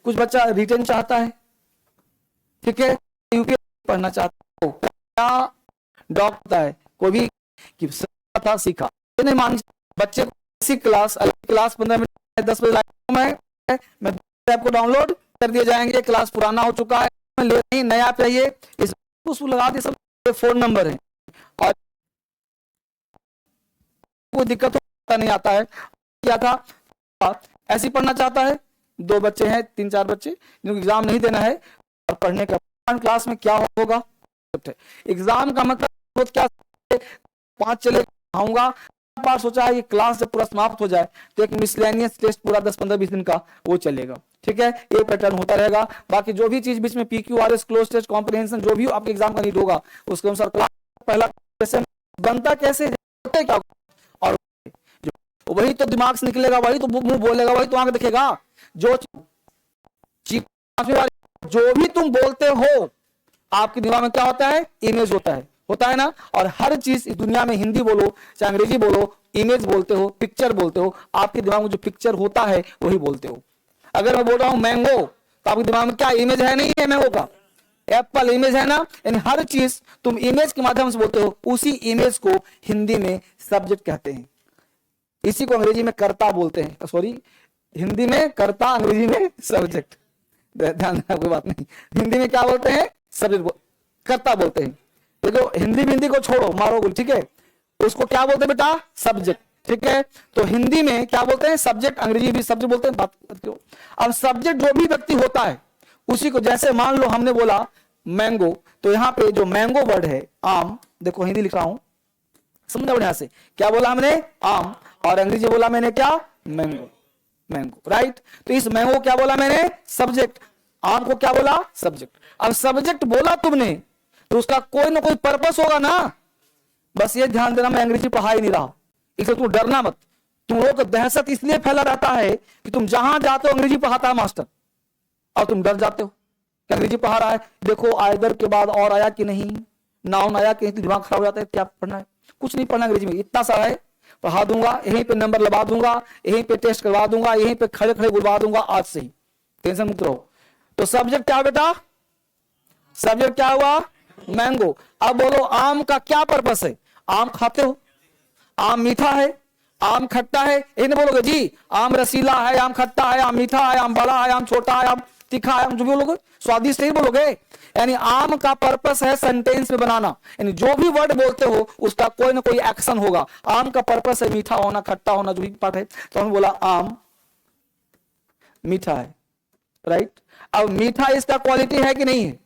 कुछ बच्चा रिटर्न चाहता है, ठीक है, यूपीएससी पढ़ना चाहता हो, क्या डॉक्टर है कोई भी कि था सीखा नहीं मान बच्चे को क्लास 15 मिनट 10 बजे मैं आपको डाउनलोड कर दिए जाएंगे, क्लास पुराना हो चुका है, नहीं नया चाहिए, इस उसको लगा दिए, सब फोन नंबर है और कोई दिक्कत होता नहीं आता है। क्या था, ऐसे पढ़ना चाहता है, 2 बच्चे हैं 3-4 बच्चे जिनको एग्जाम नहीं देना है और पढ़ने का क्लास में क्या होगा, एग्जाम का मतलब क्या, 5 चले आऊंगा, बार सोचा है कि क्लास जब पूरा समाप्त हो जाए तो एक मिसलेनियस टेस्ट पूरा 10-15-20 दिन का वो चलेगा, ठीक है, ये पैटर्न होता रहेगा। बाकी जो भी चीज बीच में PQRS क्लोज टेस्ट कॉम्प्रिहेंशन जो भी आपके एग्जाम का नीड होगा उसके अनुसार क्लास पहला क्वेश्चन बनता कैसे क्या और वही तो दिमाग से निकलेगा, वही तो मुंह बोलेगा, वही तो आंख दिखेगा, जो भी तुम बोलते हो आपके दिमाग में क्या होता है, इमेज होता है ना। और हर चीज इस दुनिया में हिंदी बोलो चाहे अंग्रेजी बोलो, इमेज बोलते हो, पिक्चर बोलते हो, आपके दिमाग में जो पिक्चर होता है वही बोलते हो। अगर मैं बोल रहा हूं मैंगो तो आपके दिमाग में क्या इमेज है, नहीं है मैंगो का, एप्पल इमेज है ना, यानी हर चीज तुम इमेज के माध्यम से बोलते हो, उसी इमेज को हिंदी में सब्जेक्ट कहते हैं, इसी को अंग्रेजी में कर्ता बोलते हैं, सॉरी हिंदी में कर्ता, अंग्रेजी में सब्जेक्ट, ध्यान देना कोई बात नहीं, हिंदी में क्या बोलते हैं, सब्जेक्ट कर्ता बोलते हैं। देखो हिंदी को छोड़ो मारो गुल, ठीक है, उसको क्या बोलते हैं बेटा, सब्जेक्ट, ठीक है। तो हिंदी में क्या बोलते हैं, सब्जेक्ट, अंग्रेजी भी सब्जेक्ट बोलते हैं, बात करते हो। अब सब्जेक्ट जो भी व्यक्ति होता है उसी को, जैसे मान लो हमने बोला मैंगो, तो यहां पे जो मैंगो वर्ड है आम, देखो हिंदी लिख रहा हूं, समझा बढ़िया से, क्या बोला हमने, आम, और अंग्रेजी बोला मैंने क्या, मैंगो, राइट। तो इस मैंगो क्या बोला मैंने, सब्जेक्ट, आम को क्या बोला, सब्जेक्ट। अब सब्जेक्ट बोला तुमने तो उसका कोई ना कोई पर्पस होगा ना, बस ये ध्यान देना मैं अंग्रेजी पढ़ा ही नहीं रहा, इसलिए तुम डरना मत। तुम लोग दहशत इसलिए फैला रहता है कि तुम जहां जाते हो अंग्रेजी पढ़ाता है मास्टर और तुम डर जाते हो कि अंग्रेजी पढ़ा रहा है, देखो आइदर के बाद और आया कि नहीं, नाउन आया कि नहीं, दिमाग खराब हो जाता है, क्या पढ़ना है, कुछ नहीं पढ़ना अंग्रेजी में, इतना सारा है, पढ़ा दूंगा, यहीं पे नंबर लगा दूंगा, यहीं पे टेस्ट करवा दूंगा, यहीं पे खड़े खड़े बुलवा दूंगा, आज से ही टेंशन मुक्त रहो। तो सब्जेक्ट क्या बेटा, सब्जेक्ट क्या हुआ, मैंगो। अब बोलो आम का क्या पर्पस है, आम खाते हो, आम मीठा है, आम खट्टा है, ये नहीं बोलोगे जी आम रसीला है, आम खट्टा है, आम मीठा है, आम बड़ा है, आम छोटा है, आम तीखा है, आम जो भी बोलोगे स्वादिष्ट नहीं बोलोगे। यानी आम का पर्पस है सेंटेंस में बनाना, यानी जो भी वर्ड बोलते हो उसका कोई ना कोई एक्शन होगा। आम का पर्पस है मीठा होना, खट्टा होना, जो भी पार्ट है, तो हमने बोला आम मीठा है, राइट। अब मीठा इसका क्वालिटी है कि नहीं है,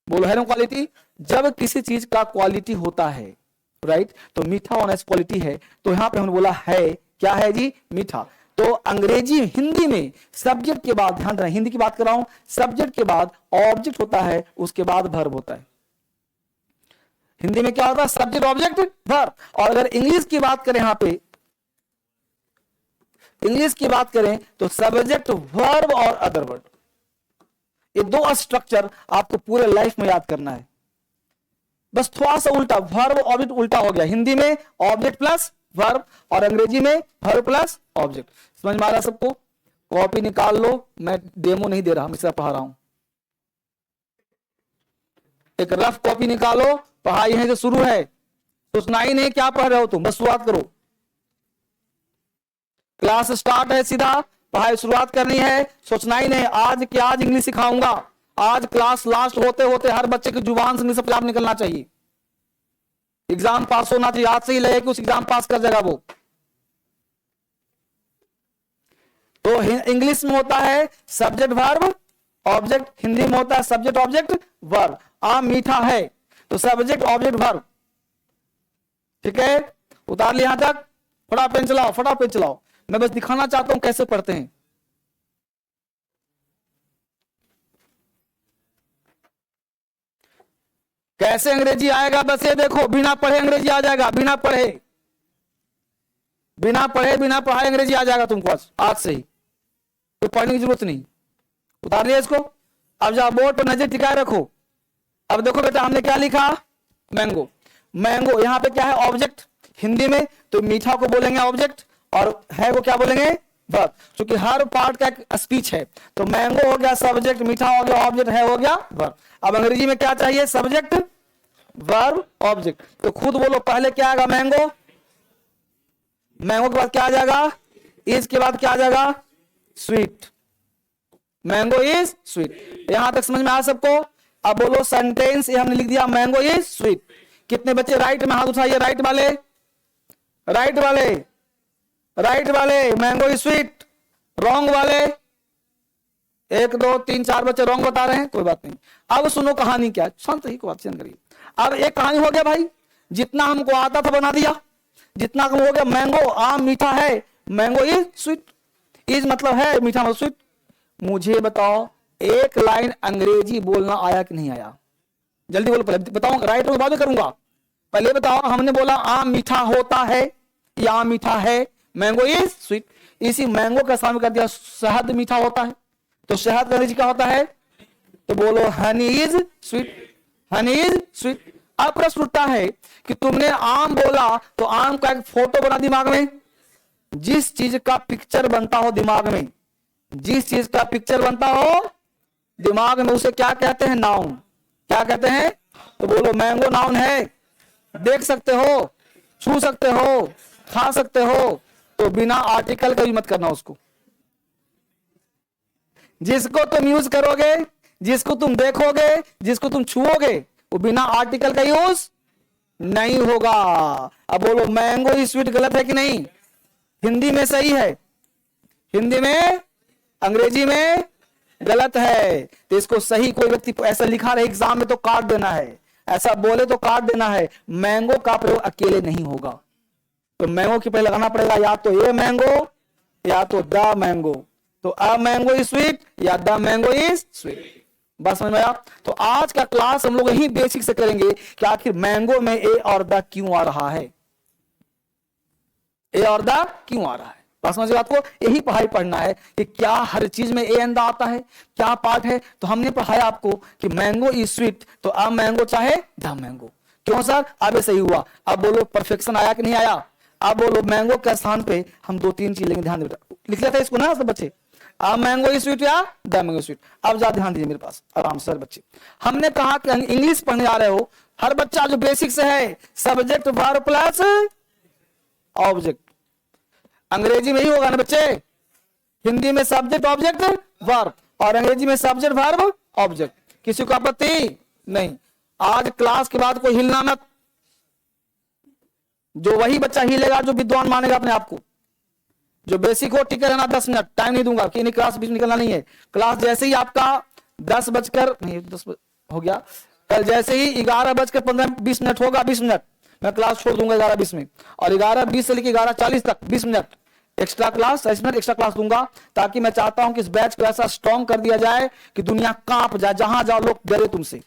बोलो है ना क्वालिटी, जब किसी चीज का क्वालिटी होता है, राइट, तो मीठा होना इस क्वालिटी है, तो यहां पे हमने बोला है, क्या है जी, मीठा। तो अंग्रेजी हिंदी में सब्जेक्ट के बाद, ध्यान रखना हिंदी की बात कर रहा हूं, सब्जेक्ट के बाद ऑब्जेक्ट होता है, उसके बाद वर्ब होता है। हिंदी में क्या होता है, सब्जेक्ट ऑब्जेक्ट वर्ब। और अगर इंग्लिश की बात करें, यहां पे इंग्लिश की बात करें तो सब्जेक्ट वर्ब और अदर वर्ड, ये 2 स्ट्रक्चर आपको पूरे लाइफ में याद करना है। बस थोड़ा सा उल्टा, वर्ब ऑब्जेक्ट उल्टा हो गया, हिंदी में ऑब्जेक्ट प्लस वर्ब और अंग्रेजी में वर्ब प्लस ऑब्जेक्ट। समझ में आ रहा सबको, कॉपी निकाल लो, मैं डेमो नहीं दे रहा, हमेशा पढ़ा रहा हूं, एक रफ कॉपी निकालो, पढ़ाई है जो शुरू है, सोचना ही नहीं क्या पढ़ रहे हो तुम, बस शुरुआत करो, क्लास स्टार्ट है, सीधा पढ़ाई शुरुआत करनी है, सोचना ही नहीं आज क्या, आज इंग्लिश सिखाऊंगा, आज क्लास लास्ट होते होते हर बच्चे की जुबान से इंग्लिश अपने आप निकलना चाहिए, एग्जाम पास होना चाहिए, आज से ही लगे कि उस एग्जाम पास कर जाएगा वो। तो इंग्लिश में होता है सब्जेक्ट वर्ब ऑब्जेक्ट, हिंदी में होता है सब्जेक्ट ऑब्जेक्ट वर्ब। आम मीठा है तो सब्जेक्ट ऑब्जेक्ट वर्ब, ठीक है, उतार लिया यहां तक, फटाफट पेन चलाओ, फटाफट पेन चलाओ, मैं बस दिखाना चाहता हूं कैसे पढ़ते हैं। कैसे अंग्रेजी आएगा, बस ये देखो, बिना पढ़े अंग्रेजी आ जाएगा, बिना पढ़े बिना पढ़ाए अंग्रेजी आ जाएगा तुमको आज से ही, तो पढ़ने की जरूरत नहीं। उतार लिया इसको, अब जाओ बोर्ड पर नजर टिकाए रखो। अब देखो बेटा हमने क्या लिखा, मैंगो, मैंगो यहां पे क्या है, ऑब्जेक्ट, हिंदी में तो मीठा को बोलेंगे ऑब्जेक्ट और है वो क्या बोलेंगे वर्ब, क्योंकि हर पार्ट का एक स्पीच है। तो मैंगो हो गया सब्जेक्ट, मीठा हो गया ऑब्जेक्ट, है हो गया वर्ब। अब अंग्रेजी में क्या चाहिए? Subject verb object. तो खुद बोलो, पहले क्या आएगा? मैंगो। मैंगो के बाद क्या आ जाएगा? इज के बाद क्या आ जाएगा? स्वीट। Mango is sweet. यहां तक समझ में आया सबको? अब बोलो सेंटेंस, ये हमने लिख दिया मैंगो इज स्वीट। कितने बच्चे राइट में हाथ उठाइए? राइट वाले, राइट वाले, राइट वाले, मैंगो इज स्वीट। रॉन्ग वाले 1 2 3 4 बच्चे रॉन्ग बता रहे हैं, कोई बात नहीं। अब सुनो कहानी क्या, शांत ही को बात करिए। अब एक कहानी हो गया भाई, जितना हमको आता था बना दिया, जितना कम हो गया। मैंगो आम मीठा है, मैंगो इज स्वीट। इज मतलब है, मीठा मतलब स्वीट। मुझे बताओ एक लाइन अंग्रेजी बोलना आया कि नहीं आया? जल्दी बोलो, पहले बताओ, राइट बाद में करूंगा। पहले बताओ, हमने बोला आम मीठा होता है या आम मीठा है, मैंगो इज स्वीट। इसी मैंगो का सामने कर दिया शहद मीठा होता है, तो शहद अंग्रेजी क्या होता है? तो बोलो honey is sweet, honey is sweet. अब प्रश्न उठता है कि तुमने आम बोला तो आम का एक फोटो बना दिमाग में। जिस चीज का पिक्चर बनता हो दिमाग में, जिस चीज का पिक्चर बनता हो दिमाग में, उसे क्या कहते हैं? नाउन। क्या कहते हैं? तो बोलो मैंगो नाउन है। देख सकते हो, छू सकते हो, खा सकते हो, तो बिना आर्टिकल का भी मत करना उसको। जिसको तुम यूज करोगे, जिसको तुम देखोगे, जिसको तुम छुओगे, वो बिना आर्टिकल का यूज नहीं होगा। अब बोलो मैंगो इज स्वीट गलत है कि नहीं? हिंदी में सही है, हिंदी में, अंग्रेजी में गलत है। तो इसको सही कोई व्यक्ति ऐसा लिखा रहे एग्जाम में तो काट देना है, ऐसा बोले तो काट देना है। मैंगो का प्रयोग अकेले नहीं होगा, तो मैंगो के पहले लगाना पड़ेगा या तो ए मैंगो या तो द मैंगो। तो अ मैंगो इज स्वीट या द मैंगो इज स्वीट। बस समझ में आया? तो आज का क्लास हम लोग यही बेसिक से करेंगे कि आखिर मैंगो में ए और द क्यों आ रहा है, ए और द क्यों आ रहा है। बस समझ बात को, यही पढ़ाई पढ़ना है कि क्या हर चीज में ए एंड द आता है, क्या पार्ट है। तो हमने पढ़ाया आपको कि मैंगो इज स्वीट, तो अ मैंगो चाहे द मैंगो। क्यों सर? अब सही हुआ। अब बोलो परफेक्शन आया कि नहीं आया? अब बोलो मैंगो के स्थान पे हम 2 3 चीज लेंगे, ध्यान देना। लिख लेते हैं इसको ना सब बच्चे, आ मैंगो इज स्वीट या द मैंगो स्वीट। अब जा ध्यान दीजिए मेरे पास आराम से बच्चे। हमने कहा कि इंग्लिश पढ़ने आ रहे हो, हर बच्चा जो बेसिक से है सब्जेक्ट वर्ब प्लस ऑब्जेक्ट। अंग्रेजी में ही होगा ना बच्चे, हिंदी में सब्जेक्ट ऑब्जेक्ट वर्ब और अंग्रेजी में सब्जेक्ट वर्ब ऑब्जेक्ट। किसी को आपत्ति नहीं? आज क्लास के बाद कोई हिलना मत, जो वही बच्चा हिलेगा जो विद्वान मानेगा अपने आप को। जो बेसिक हो टिके रहना 10 मिनट, टाइम नहीं दूंगा कि नहीं क्लास बीच निकलना नहीं है। क्लास जैसे ही आपका 10 बजकर नहीं 10 हो गया, कल जैसे ही 11:15-20 मिनट होगा, 20 मिनट मैं क्लास छोड़ दूंगा 11:20 में, और 11:20 से लेकर 11:40 तक 20 minute extra class, 30 minute extra class दूंगा, ताकि मैं चाहता हूं कि इस बैच को ऐसा स्ट्रॉन्ग कर दिया जाए कि दुनिया कांप जाए, जहां जाओ लोग डरे तुमसे।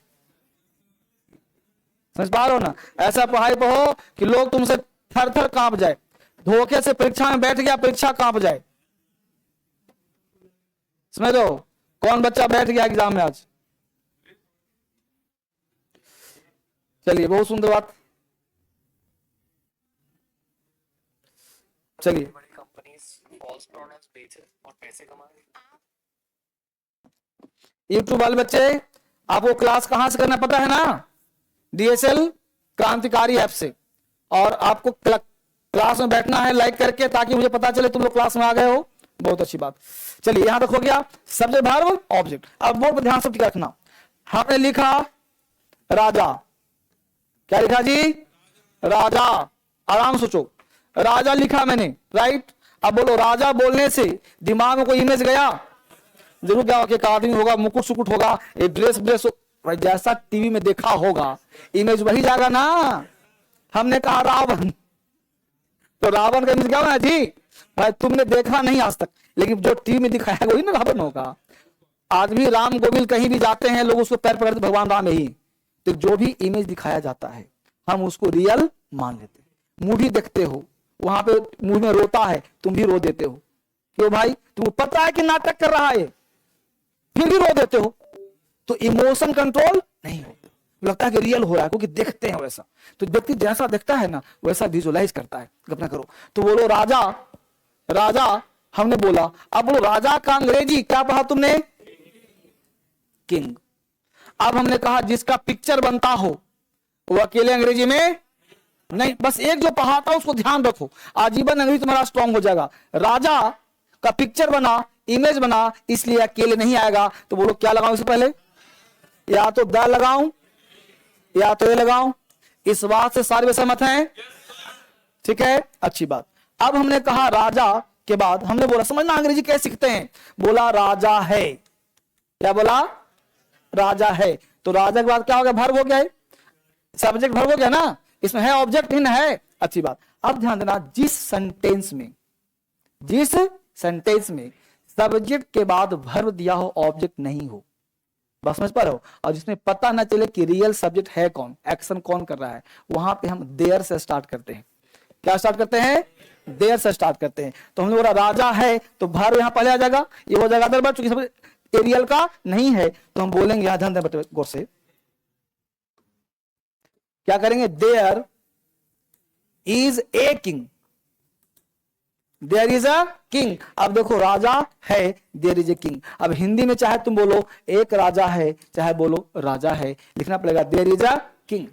समझ पा रहे हो ना? ऐसा पढ़ाई पढ़ो कि लोग तुमसे थर थर कांप जाए। धोखे से परीक्षा में बैठ गया, परीक्षा कांप जाए। समझ लो कौन बच्चा बैठ गया एग्जाम में आज? चलिए बहुत सुंदर बात। चलिए बड़ी कंपनीज फॉल्स प्रोनाउंस बेच और पैसे कमा रही। यूट्यूब वाले बच्चे, आपको क्लास कहां से करना पता है ना? DSL क्रांतिकारी ऐप से। और आपको क्लास में बैठना है लाइक करके, ताकि मुझे पता चले तुम लोग क्लास में आ गए हो। बहुत अच्छी बात। चलिए यहां तक हो गया सब्जेक्ट वर्ब ऑब्जेक्ट। अब बोर्ड पर ध्यान से रखना, हमने लिखा राजा। क्या लिखा जी? राजा। आराम सोचो, राजा लिखा मैंने, राइट। अब बोलो राजा बोलने से दिमाग में कोई इमेज गया? जरूर क्या एक आदमी होगा, मुकुट सुकुट होगा, एक ड्रेस भाई जैसा टीवी में देखा होगा इमेज वही जाएगा ना। हमने कहा रावण, तो रावण का इमेज क्या होना जी? भाई तुमने देखा नहीं आज तक, लेकिन जो टीवी में दिखाया वही ना रावण होगा। आदमी राम गोविंद कहीं भी जाते हैं, लोग उसको पैर पकड़ते भगवान राम ही। तो जो भी इमेज दिखाया जाता है हम उसको रियल मान लेते हैं। मूवी देखते हो, वहां पे मूवी में रोता है, तुम भी रो देते हो। क्यों भाई? तुमको पता है कि नाटक कर रहा है, फिर भी रो देते हो। तो इमोशन कंट्रोल नहीं होता, लगता है कि रियल हो रहा है, क्योंकि देखते हैं वैसा। तो व्यक्ति जैसा देखता है ना वैसा विजुअलाइज करता है। कल्पना करो। तो बोलो राजा, राजा हमने बोला। अब बोलो राजा का अंग्रेजी क्या पढ़ा तुमने? किंग। अब हमने कहा जिसका पिक्चर बनता हो वो अकेले अंग्रेजी में नहीं, बस एक जो पढ़ाता उसको ध्यान रखो, आजीवन अंग्रेजी तुम्हारा स्ट्रांग हो जाएगा। राजा का पिक्चर बना, इमेज बना, इसलिए अकेले नहीं आएगा। तो बोलो क्या लगाऊं इससे पहले? या तो द लगाऊं या तो ये लगाऊं। इस बात से सारे सहमत हैं? ठीक है, अच्छी बात। अब हमने कहा राजा के बाद हमने बोला समझना अंग्रेजी कैसे सीखते हैं। बोला राजा है, क्या बोला? राजा है। तो राजा के बाद क्या हो गया? वर्ब हो गया है, सब्जेक्ट वर्ब हो गया ना, इसमें है ऑब्जेक्ट इन है, अच्छी बात। अब ध्यान देना जिस सेंटेंस में सब्जेक्ट के बाद वर्ब दिया हो, ऑब्जेक्ट नहीं हो, बस समझ पा रहे हो, और जिसमें पता ना चले कि रियल सब्जेक्ट है कौन, एक्शन कौन कर रहा है, वहां पे हम देयर से स्टार्ट करते हैं। क्या स्टार्ट करते हैं? देयर से स्टार्ट करते हैं। तो हमने बोला राजा है तो वर्ब यहां पहले आ जाएगा, ये हो जाएगा अदर वर्ब, चूंकि एरियल का नहीं है तो हम बोलेंगे यहां ध्यान दें गौर से, क्या करेंगे? There is a king, there is a king. अब देखो राजा है, देयर इज ए किंग। अब हिंदी में चाहे तुम बोलो एक राजा है, चाहे बोलो राजा है, लिखना पड़ेगा देयर इज अ किंग।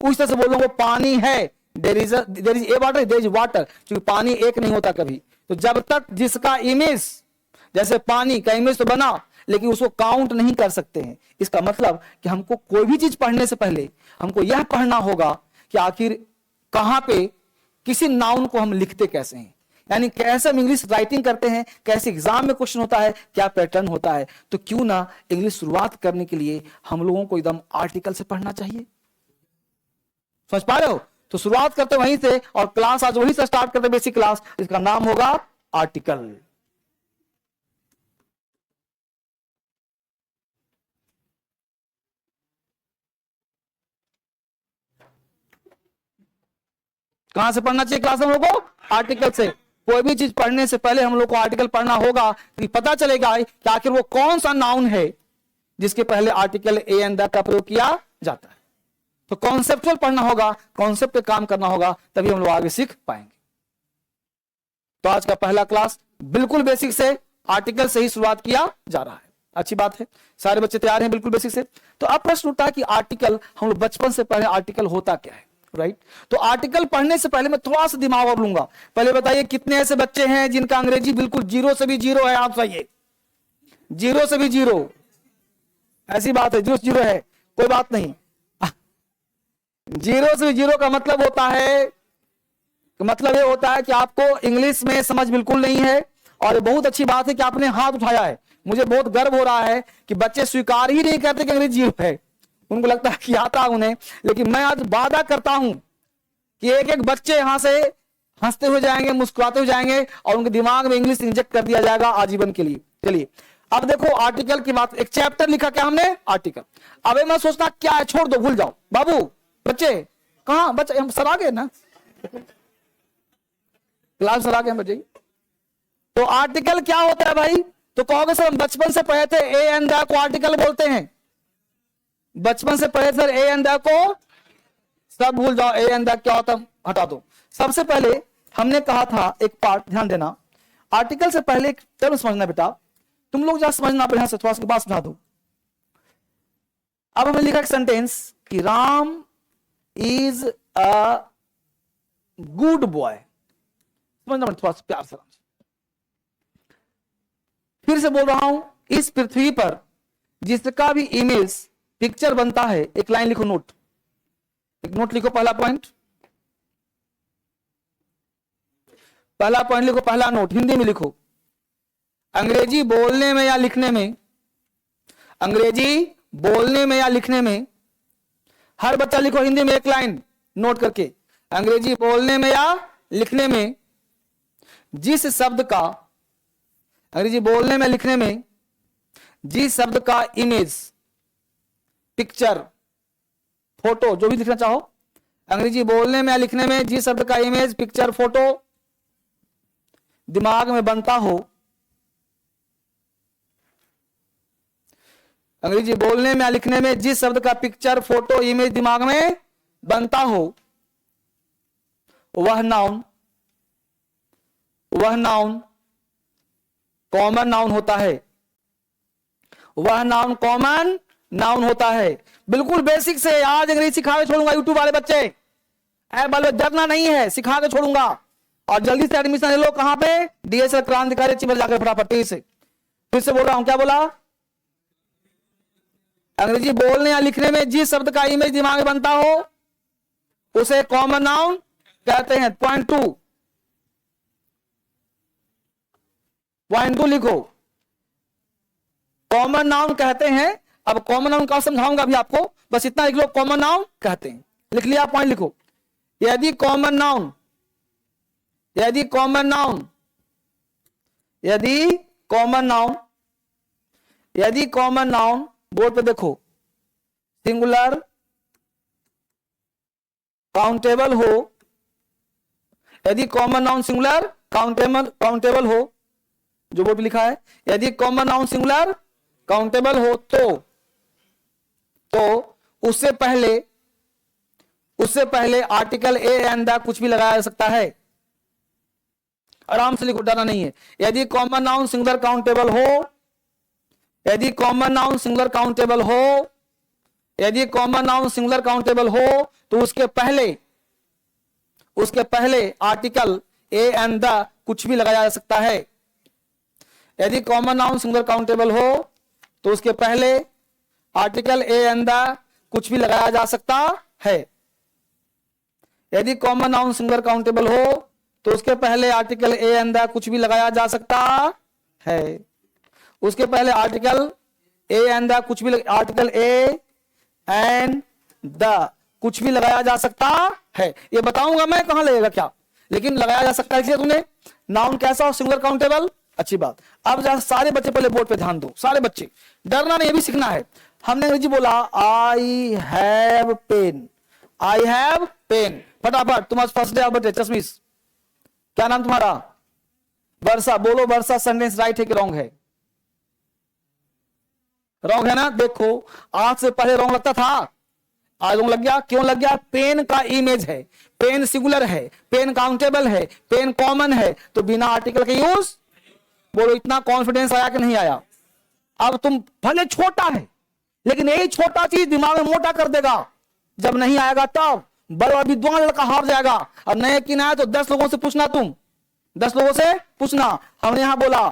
उस तरह से बोलोगे पानी है, there is a water, there is water, क्योंकि पानी एक नहीं होता कभी। तो जब तक जिसका इमेज, जैसे पानी का इमेज तो बना लेकिन उसको काउंट नहीं कर सकते हैं। इसका मतलब कि हमको कोई भी चीज पढ़ने से पहले हमको यह पढ़ना होगा कि आखिर कहां पे किसी नाउन को हम लिखते कैसे हैं, यानी कैसे हम इंग्लिश राइटिंग करते हैं, कैसे एग्जाम में क्वेश्चन होता है, क्या पैटर्न होता है। तो क्यों ना इंग्लिश शुरुआत करने के लिए हम लोगों को एकदम आर्टिकल से पढ़ना चाहिए। समझ पा रहे हो? तो शुरुआत करते वहीं से, और क्लास आज वहीं से स्टार्ट करते, बेसिक क्लास, इसका नाम होगा आर्टिकल। कहां से पढ़ना चाहिए क्लास हम लोग को? आर्टिकल से। कोई भी चीज पढ़ने से पहले हम लोग को आर्टिकल पढ़ना होगा, कि पता चलेगा कि आखिर वो कौन सा नाउन है जिसके पहले आर्टिकल ए एंड द का प्रयोग किया जाता है। तो कॉन्सेप्चुअल पढ़ना होगा, कॉन्सेप्ट पे काम करना होगा, तभी हम लोग आगे सीख पाएंगे। तो आज का पहला क्लास बिल्कुल बेसिक से, आर्टिकल से ही शुरुआत किया जा रहा है। अच्छी बात है, सारे बच्चे तैयार हैं बिल्कुल बेसिक से। तो अब प्रश्न उठता है कि आर्टिकल, हम लोग बचपन से पढ़े आर्टिकल होता क्या है, राइट? तो आर्टिकल पढ़ने से पहले मैं थोड़ा सा दिमाग और लूंगा। पहले बताइए कितने ऐसे बच्चे हैं जिनका अंग्रेजी बिल्कुल जीरो से भी जीरो है? आप बताइए, जीरो से भी जीरो? ऐसी बात है, जीरो जीरो है, कोई बात नहीं। जीरो से जीरो का मतलब होता है, मतलब ये होता है कि आपको इंग्लिश में समझ बिल्कुल नहीं है। और बहुत अच्छी बात है कि आपने हाथ उठाया है, मुझे बहुत गर्व हो रहा है कि बच्चे स्वीकार ही नहीं करते कि अंग्रेजी जीरो है, उनको लगता है कि आता उन्हें। लेकिन मैं आज वादा करता हूं कि एक एक बच्चे यहां से हंसते हुए जाएंगे, मुस्कुराते हुए जाएंगे, और उनके दिमाग में इंग्लिश इंजेक्ट कर दिया जाएगा आजीवन के लिए। चलिए अब देखो आर्टिकल की बात, एक चैप्टर लिखा क्या हमने? आर्टिकल। अब मैं सोचना क्या है, छोड़ दो, भूल जाओ। बाबू बच्चे कहां? बच्चे हम सर आ गए ना, क्लास सर आ गए बच्चे। तो आर्टिकल क्या होता है भाई? तो कहोगे सर हम बचपन से पढ़े थे ए एंड द को आर्टिकल बोलते हैं, बचपन से पढ़े सर ए एंड द को, सब भूल जाओ। ए एंड द क्या होता है हटा दो। सबसे पहले हमने कहा था एक पार्ट, ध्यान देना, आर्टिकल से पहले एक टर्म समझना बेटा, तुम लोग जहां समझना बढ़िया से, थोड़ा सा बात समझा दो। अब हमने लिखा एक सेंटेंस कि Ram is a good boy, समझना थोड़ा सा प्यार से। फिर से बोल रहा हूं, इस पृथ्वी पर जिसका भी इमेज पिक्चर बनता है, एक लाइन लिखो, नोट, एक नोट लिखो, पहला पॉइंट, पहला पॉइंट लिखो, पहला नोट हिंदी में लिखो। अंग्रेजी बोलने में या लिखने में, अंग्रेजी बोलने में या लिखने में, हर बच्चा लिखो हिंदी में एक लाइन नोट करके, अंग्रेजी बोलने में या लिखने में जिस शब्द का, अंग्रेजी बोलने में लिखने में जिस शब्द का इमेज, पिक्चर, फोटो, जो भी लिखना चाहो, अंग्रेजी बोलने में या लिखने में जिस शब्द का इमेज, पिक्चर, फोटो दिमाग में बनता हो, अंग्रेजी बोलने में या लिखने में जिस शब्द का पिक्चर, फोटो, इमेज दिमाग में बनता हो, वह नाउन कॉमन नाउन होता है, वह नाउन कॉमन नाउन होता है। बिल्कुल बेसिक से आज अंग्रेजी सिखा के छोड़ूंगा यूट्यूब वाले बच्चे, ऐ बाल डरना नहीं है, सिखा के छोड़ूंगा। और जल्दी से एडमिशन ले लो, कहां पे? डीएसएल क्रांतिकारी चिबर जाकर फटाफट से। फिर से बोल रहा हूं, क्या बोला? अंग्रेजी बोलने या लिखने में जिस शब्द का इमेज दिमाग में बनता हो उसे कॉमन नाउन कहते हैं। पॉइंट टू लिखो, कॉमन नाउन कहते हैं। अब कॉमन नाउन का समझाऊंगा अभी आपको, बस इतना लिख लो, कॉमन नाउन कहते हैं। लिख लिया? पॉइंट लिखो। यदि कॉमन नाउन बोर्ड पे देखो, सिंगुलर काउंटेबल हो, यदि कॉमन नाउन सिंगुलर काउंटेबल हो, जो बोर्ड पे लिखा है, यदि कॉमन नाउन सिंगुलर काउंटेबल हो तो उससे पहले आर्टिकल ए एंड द कुछ भी लगाया जा सकता है। आराम से लिखो, डरना नहीं है। यदि कॉमन नाउन सिंगुलर काउंटेबल हो, यदि कॉमन नाउन सिंगुलर काउंटेबल हो तो उसके पहले आर्टिकल ए एंड द कुछ भी लगाया जा सकता है। यदि कॉमन नाउन सिंगुलर काउंटेबल हो तो उसके पहले आर्टिकल ए एंड द कुछ भी लगाया जा सकता है। यदि कॉमन नाउन सिंगुलर काउंटेबल हो तो उसके पहले आर्टिकल ए एंड द कुछ भी लगाया जा सकता है। उसके पहले आर्टिकल ए एंड द कुछ भी, आर्टिकल ए एंड द कुछ भी लगाया जा सकता है। ये बताऊंगा मैं कहां लगेगा क्या, लेकिन लगाया जा सकता है। इसलिए तुमने नाउन कैसा हो? Singular countable. अच्छी बात। अब जहां सारे बच्चे पहले बोर्ड पे ध्यान दो, सारे बच्चे, डरना नहीं, ये भी सीखना है। हमने अंग्रेजी बोला I have pen, I have pen. फटाफट, तुम्हारा फर्स्ट डे बच्चे। चश्मिश, क्या नाम तुम्हारा? वर्षा। बोलो वर्षा, सेंटेंस राइट है कि रॉन्ग है? रॉन्ग है ना? देखो, आज से पहले रॉन्ग लगता था, आज रॉन्ग लग गया। क्यों लग गया? पेन का इमेज है, पेन सिंगुलर है, पेन काउंटेबल है, पेन कॉमन है, तो बिना आर्टिकल के यूज। बोलो इतना कॉन्फिडेंस आया कि नहीं आया? अब तुम भले छोटा है, लेकिन यही छोटा चीज दिमाग में मोटा कर देगा। जब नहीं आएगा तब बड़ा विद्वान लड़का हार जाएगा। अब नए की ना है तो 10 लोगों से पूछना, तुम 10 लोगों से पूछना। हमने यहां बोला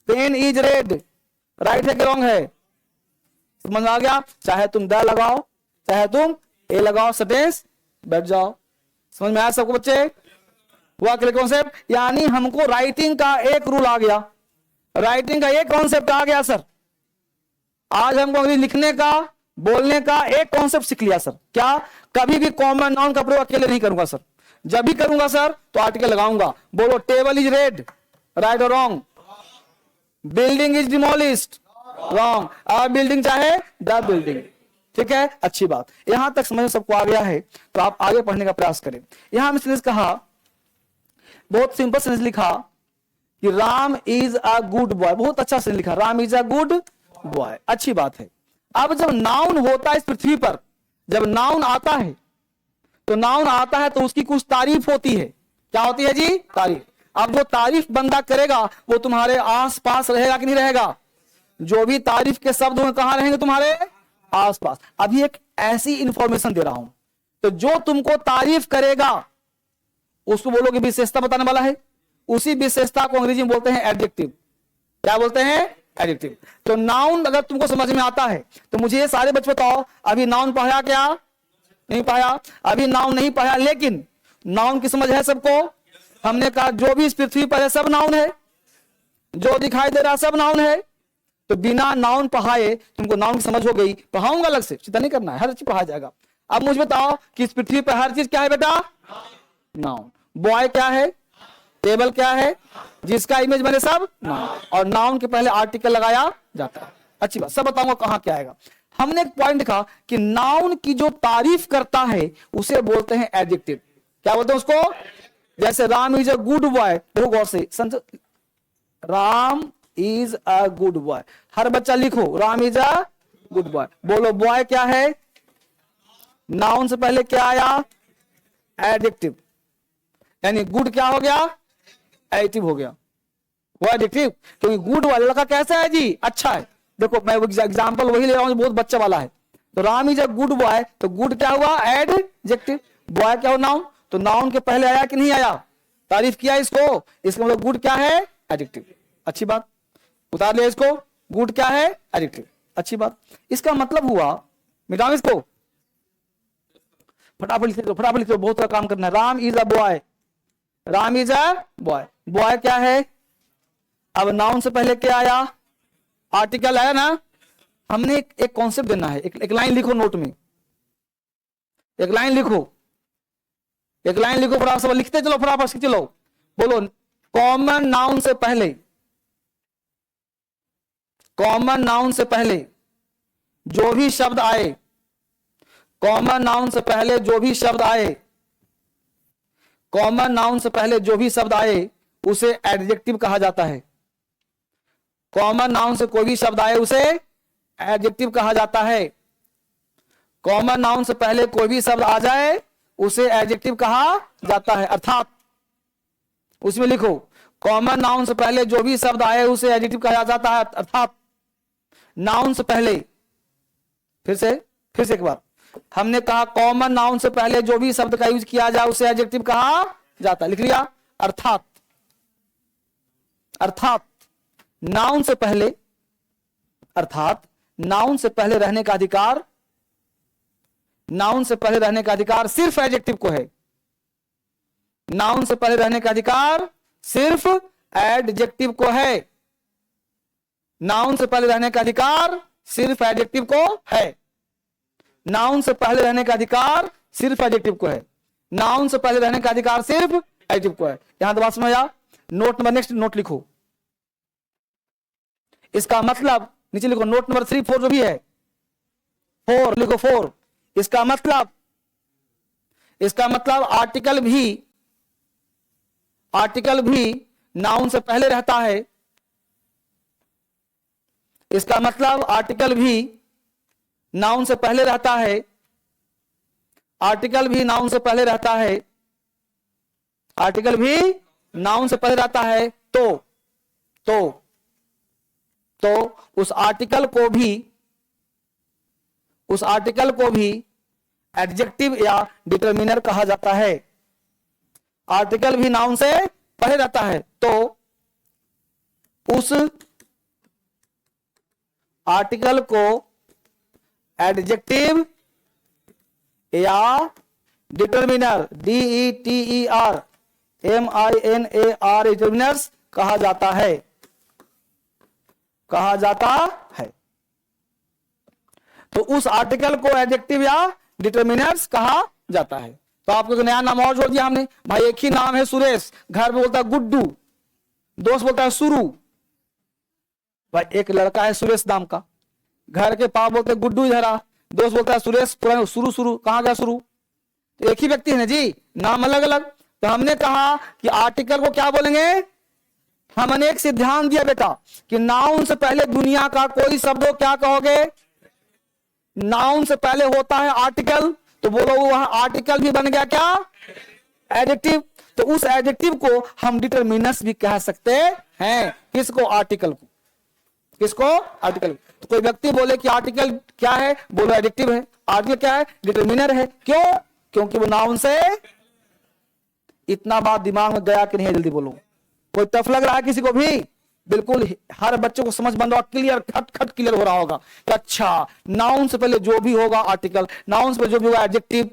पेन इज रेड, राइट है कि रॉन्ग है? समझ आ गया? चाहे तुम द लगाओ, चाहे तुम ए लगाओ, सेंटेंस बैठ जाओ। समझ में आया सबको बच्चे? हुआ क्लियर कॉन्सेप्ट? यानी हमको राइटिंग का एक रूल आ गया, राइटिंग का एक कॉन्सेप्ट आ गया सर। आज हमको लिखने का, बोलने का एक कॉन्सेप्ट सीख लिया सर। क्या? कभी भी कॉमन नाउन का प्रयोग अकेले नहीं करूंगा सर, जब भी करूंगा सर तो आर्टिकल लगाऊंगा। बोलो टेबल इज रेड, राइट और wrong? Building is demolished, wrong. अब बिल्डिंग चाहे द बिल्डिंग, ठीक है? अच्छी बात। यहां तक समझ सबको आ गया है, तो आप आगे पढ़ने का प्रयास करें। यहां हमने कहा, बहुत सिंपल सेंटेंस लिखा कि Ram is a good boy. बहुत अच्छा सेंटेंस लिखा, Ram is a good boy. अच्छी बात है। अब जब नाउन होता है इस पृथ्वी पर, जब नाउन आता है तो उसकी कुछ तारीफ होती है। क्या होती है जी? तारीफ। अब जो तारीफ बंदा करेगा वो तुम्हारे आसपास रहेगा कि नहीं रहेगा? जो भी तारीफ के शब्द होंगे कहां रहेंगे? तुम्हारे आसपास। अभी एक ऐसी इंफॉर्मेशन दे रहा हूं, तो जो तुमको तारीफ करेगा उसको बोलोगे विशेषता बताने वाला है। उसी विशेषता को अंग्रेजी में बोलते हैं एडजेक्टिव। क्या बोलते हैं? एडजेक्टिव। तो नाउन अगर तुमको समझ में आता है तो मुझे ये सारे बच्चे बताओ, अभी नाउन पढ़ा क्या? नहीं पढ़ा। अभी नाउन नहीं पढ़ा, लेकिन नाउन की समझ है सबको। हमने कहा जो भी इस पृथ्वी पर है सब नाउन है, जो दिखाई दे रहा सब नाउन है। तो बिना नाउन पढ़ाए तुमको नाउन की समझ हो गई। पढ़ाऊंगा अलग से, चिंता नहीं करना है, हर चीज पढ़ाया जाएगा। अब मुझे बताओ कि इस पृथ्वी पर हर चीज क्या है बेटा? नाउन। बॉय क्या है? टेबल क्या है? जिसका इमेज बने सब नाउन, और नाउन के पहले आर्टिकल लगाया जाता है। अच्छी बात। सब बताऊंगा कहां क्या आएगा। हमने एक पॉइंट लिखा कि नाउन की जो तारीफ करता है उसे बोलते हैं एडजेक्टिव। क्या बोलते हैं उसको? जैसे Ram is a good boy, देखो गौर से, Ram is a good boy. हर बच्चा लिखो Ram is a good boy. बोलो बॉय क्या है? नाउन से पहले क्या आया? एडजेक्टिव। यानी गुड क्या हो गया? एडजेक्टिव हो गया। वो एडजेक्टिव, क्योंकि गुड वाला लड़का कैसा है जी, अच्छा है। देखो मैं एग्जांपल वही ले रहा हूं जो बहुत बच्चा वाला है। तो Ram is a good boy, तो गुड क्या हुआ, एडजेक्टिव। बॉय क्या हुआ, नाउन। तो नाउन के पहले आया कि नहीं आया, तारीफ किया इसको, इसका मतलब गुड क्या है, एडजेक्टिव। अच्छी बात, उतार लिया इसको, गुड क्या है, एडजेक्टिव। अच्छी बात। इसका मतलब हुआ, मिटाओ इसको, फटाफट लिख लो, फटाफट लिख लो, बहुत सारा काम करना है। Ram is a boy, Ram is a boy. Boy क्या है, अब नाउन से पहले क्या आया, आर्टिकल आया ना। हमने एक कॉन्सेप्ट देना है, एक लाइन लिखो नोट में, एक लाइन लिखो, एक लाइन लिखो, फटाफट सब लिखते चलो, फटाफट चलो, बोलो कॉमन नाउन से पहले, कॉमन नाउन से पहले जो भी शब्द आए, कॉमन नाउन से पहले जो भी शब्द आए, कॉमन नाउन से पहले जो भी शब्द आए उसे एडजेक्टिव कहा जाता है। कॉमन नाउन से कोई भी शब्द आए उसे एडजेक्टिव कहा जाता है। कॉमन नाउन से पहले कोई भी शब्द आ जाए उसे एडजेक्टिव कहा जाता है। अर्थात उसमें लिखो, कॉमन नाउन से पहले जो भी शब्द आए उसे एडजेक्टिव कहा जाता है। अर्थात नाउन से पहले, फिर से एक बार, हमने कहा कॉमन नाउन से पहले जो भी शब्द का यूज किया जाए उसे एडजेक्टिव कहा जाता है। लिख लिया, अर्थात, अर्थात नाउन से पहले, अर्थात नाउन से पहले रहने का अधिकार, नाउन से पहले रहने का अधिकार सिर्फ एडजेक्टिव को है। नाउन से पहले रहने का अधिकार सिर्फ एडजेक्टिव को है। नाउन से पहले रहने का अधिकार सिर्फ एडजेक्टिव को है। नाउन से पहले रहने का अधिकार सिर्फ एडजेक्टिव को है। नाउन से पहले रहने का अधिकार सिर्फ एडजेक्टिव को है। यहां तो बात समझ आ। नोट नंबर, नेक्स्ट नोट लिखो, इसका मतलब नीचे लिखो, नोट नंबर 3 4 जो भी है, 4 लिखो, 4। इसका मतलब आर्टिकल भी नाउन से पहले रहता है। इसका मतलब आर्टिकल भी नाउन से पहले रहता है। आर्टिकल भी नाउन से पहले रहता है। आर्टिकल भी नाउन से पहले रहता है। तो उस आर्टिकल को भी एडजेक्टिव या डिटरमिनर कहा जाता है। आर्टिकल भी नाउन से पहले रहता है तो उस आर्टिकल को एडजेक्टिव या डिटरमिनर, DETERMINAR डिटरमिनर्स कहा जाता है। तो उस आर्टिकल को एडजेक्टिव या डिटरमिनर्स कहा जाता है। तो आपको जो नया नाम और जोड़ दिया हमने, भाई एक ही नाम है सुरेश, घर में बोलता है गुड्डू, दोस्त बोलता है सुरू। भाई एक लड़का है सुरेश नाम का, घर के पापा बोलते हैं गुड्डू इधर आ, दोस्त बोलता है सुरेश, सुरू, कहां गया सुरू। तो एक ही व्यक्ति है ना जी, नाम अलग अलग। तो हमने कहा कि आर्टिकल को क्या बोलेंगे, हमने एक से ध्यान दिया बेटा कि नाउन से पहले दुनिया का कोई शब्द हो, क्या कहोगे, नाउन से पहले होता है आर्टिकल, तो बोलो वहां आर्टिकल भी बन गया क्या, एडजेक्टिव। तो उस एडजेक्टिव को हम डिटरमिनर्स भी कह सकते हैं। किसको, आर्टिकल को। किसको, आर्टिकल। तो कोई व्यक्ति बोले कि आर्टिकल क्या है, बोलो एडजेक्टिव है। आर्टिकल क्या है, डिटरमिनर है। क्यों, क्योंकि वो नाउन से। इतना बात दिमाग में गया कि नहीं, जल्दी बोलो। कोई टफ लग रहा है किसी को भी, बिल्कुल हर बच्चे को समझ बन रहा, क्लियर, खट क्लियर हो रहा होगा कि अच्छा नाउन से पहले जो भी होगा आर्टिकल, नाउन से पहले जो भी होगा एडजेक्टिव।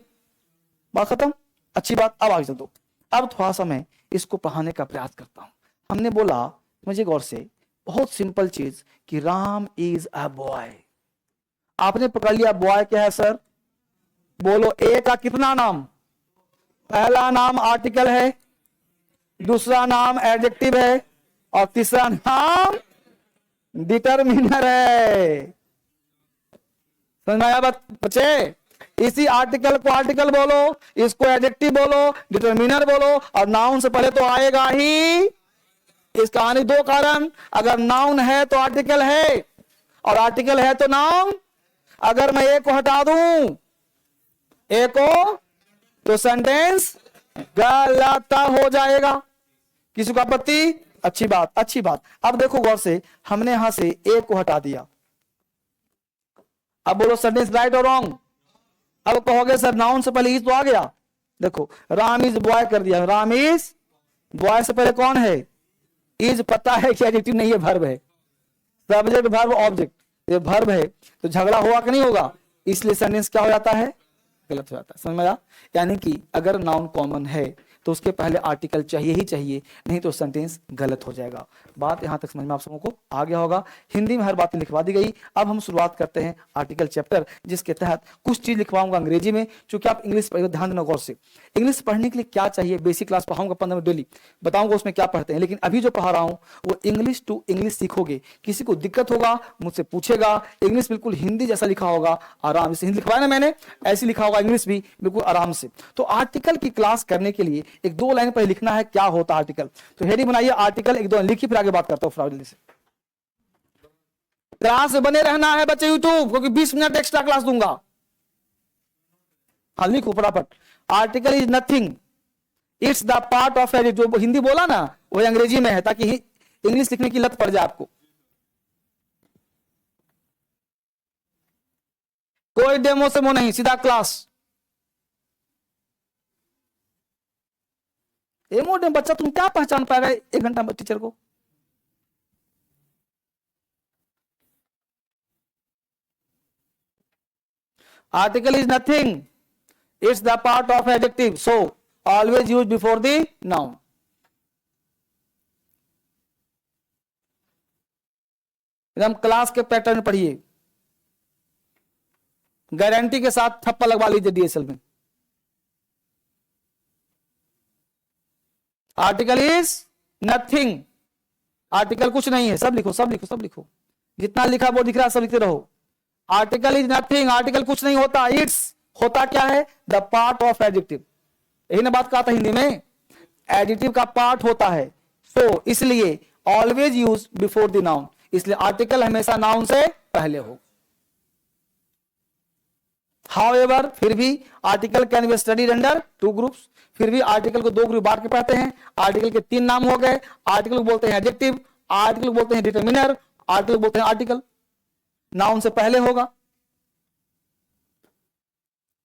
बात खत्म, अच्छी बात। अब आगे चल दो। अब थोड़ा सा मैं इसको पढ़ाने का प्रयास करता हूं। हमने बोला, मुझे गौर से, बहुत सिंपल चीज कि राम इज अ बॉय। आपने पकड़ लिया बॉय क्या है सर, बोलो ए का कितना नाम, पहला नाम आर्टिकल है, दूसरा नाम एडजेक्टिव है और तीसरा नाम डिटरमिनर है। समझ में आया बच्चे। इसी आर्टिकल को आर्टिकल बोलो, इसको एडजेक्टिव बोलो, डिटरमिनर बोलो, और नाउन से पहले तो आएगा ही। इसका आने दो कारण, अगर नाउन है तो आर्टिकल है और आर्टिकल है तो नाउन। अगर मैं ए को हटा दूं, ए को, तो सेंटेंस गलत हो जाएगा। किसी को आपत्ति, अच्छी बात, अच्छी बात। अब देखो गौर से, हमने यहां से ए को हटा दिया। अब बोलो सेंटेंस राइट और रॉन्ग। अब कहोगे सर नाउन से पहले इज तो आ गया। देखो राम इज बॉय कर दिया, राम इज बॉय से पहले कौन है? इज। पता है कि एडजेक्टिव नहीं है, वर्ब है। सब्जेक्ट वर्ब ऑब्जेक्ट, ये वर्ब है, तो झगड़ा हुआ कि नहीं होगा, इसलिए सेंटेंस क्या हो जाता है? गलत हो जाता है। समझ में आया? यानी कि अगर नाउन कॉमन है तो उसके पहले आर्टिकल चाहिए ही चाहिए, नहीं तो सेंटेंस गलत हो जाएगा। बात यहां तक समझ में आप सबों को आ गया होगा। हिंदी में हर बात लिखवा दी गई। अब हम शुरुआत करते हैं आर्टिकल चैप्टर, जिसके तहत कुछ चीज लिखवाऊंगा अंग्रेजी में, क्योंकि आप इंग्लिश ध्यान देना गौर से। इंग्लिश पढ़ने के लिए क्या चाहिए, बेसिक क्लास पढ़ाऊंगा 15 मिनट डेली, बताऊंगा उसमें क्या पढ़ते हैं। लेकिन अभी जो पढ़ा रहा हूं वो इंग्लिश टू इंग्लिश सीखोगे। किसी को दिक्कत होगा मुझसे पूछेगा, इंग्लिश बिल्कुल हिंदी जैसा लिखा होगा, आराम से। हिंदी लिखवाया ना मैंने, ऐसे लिखा होगा इंग्लिश भी बिल्कुल आराम से। तो आर्टिकल की क्लास करने के लिए एक दो लाइन पर लिखना है क्या होता है आर्टिकल। तो हेडिंग बनाइए आर्टिकल, एक दो लिखी, फिर आगे बात करता हूं फ्राउडली से। क्लास में बने रहना है बच्चे यूट्यूब, क्योंकि 20 मिनट एक्स्ट्रा क्लास दूंगा। हाँ लिखो फटाफट। Article is nothing, it's the part of edit. जो हिंदी बोला ना वो अंग्रेजी में है, ताकि इंग्लिश लिखने की लत पड़ जाए आपको। कोई डेमो सेमो नहीं, सीधा क्लास। एमोडेम बच्चा तुम क्या पहचान पाएगा 1 घंटा में टीचर को? Article is nothing, it's the part of adjective, so always use before the noun. एकदम क्लास के पैटर्न पढ़िए, गारंटी के साथ थप्पा लगवा लीजिए डीएसएल में। आर्टिकल इज नथिंग, आर्टिकल कुछ नहीं है। सब लिखो सब लिखो सब लिखो, जितना लिखा वो दिख रहा है सब लिखते रहो। आर्टिकल इज नथिंग, आर्टिकल कुछ नहीं होता। इट्स होता क्या है? The part of adjective. यही ना बात कहा था हिंदी में, एडजेक्टिव का पार्ट होता है। सो इसलिए always use before the noun, इसलिए आर्टिकल हमेशा नाउन से पहले हो। हाउएवर फिर भी article can be studied under 2 groups. फिर भी आर्टिकल को 2 ग्रुप बांट के पढ़ते हैं। आर्टिकल के 3 नाम हो गए। आर्टिकल को बोलते हैं एडजेक्टिव, आर्टिकल को बोलते हैं डिटरमिनर, आर्टिकल को बोलते हैं आर्टिकल। नाउन से पहले होगा।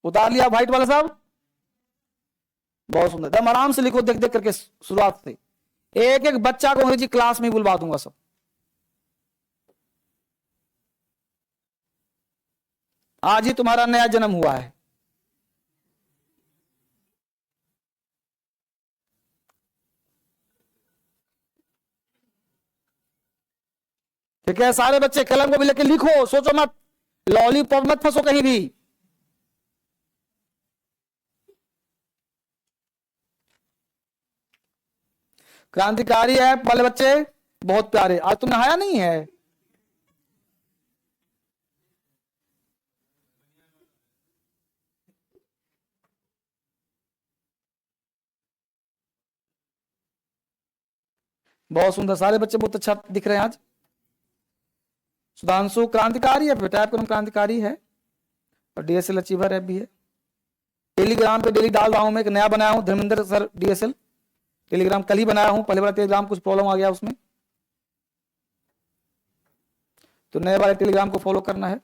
उतार लिया व्हाइट वाला साहब? बहुत सुंदर, एकदम आराम से लिखो, देख देख करके शुरुआत से। एक एक बच्चा को अंग्रेजी क्लास में बुलवा दूंगा सब। आज ही तुम्हारा नया जन्म हुआ है। ठीक है, सारे बच्चे कलम को भी लेके लिखो, सोचो मत, लॉलीपॉप मत फंसो कहीं भी। क्रांतिकारी है वाले बच्चे बहुत प्यारे। आज तुमने नहाया नहीं है? बहुत सुंदर, सारे बच्चे बहुत अच्छा दिख रहे हैं आज। सुधांशु क्रांतिकारी है बेटा, आपका नाम क्रांतिकारी है, और डीएसएल अचीवर है भी है। टेलीग्राम पे डेली डाल रहा हूं मैं, एक नया बनाया हूं, धर्मेंद्र सर डीएसएल टेलीग्राम, कल ही बनाया हूं। पहले वाला टेलीग्राम कुछ प्रॉब्लम आ गया उसमें, तो नए वाले टेलीग्राम को फॉलो करना है।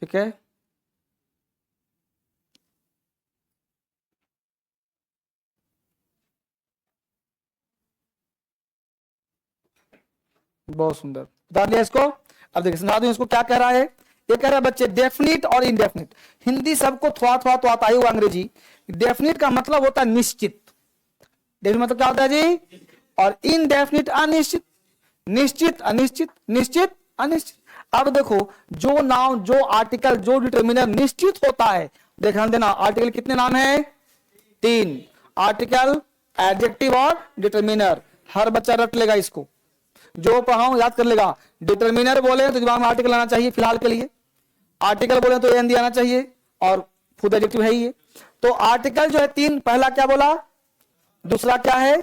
ठीक है, बहुत सुंदर, बता दिया इसको। अब देखिए समझा दूं इसको क्या कह रहा है। ये कह रहा है बच्चे डेफिनिट और इनडेफिनिट। हिंदी सबको थोड़ा थोड़ा तो आता ही हुआ, अंग्रेजी। डेफिनिट का मतलब होता है निश्चित, डेफिनिट मतलब क्या होता है जी, और इनडेफिनिट अनिश्चित, निश्चित अनिश्चित, निश्चित अनिश्चित। अब देखो जो नाउन, जो आर्टिकल, जो डिटरमिनर निश्चित होता है, ध्यान देना, आर्टिकल कितने नाम है? 3। आर्टिकल, एडजेक्टिव और डिटरमिनर। हर बच्चा रट लेगा इसको, जो पढ़ाऊं याद कर लेगा। डिटरमिनर बोले तो दिमाग में आर्टिकल आना चाहिए फिलहाल के लिए, आर्टिकल बोले तो एन दी आना चाहिए, और खुद एडजेक्टिव है ही ये। तो आर्टिकल जो है 3, पहला क्या बोला, दूसरा क्या है?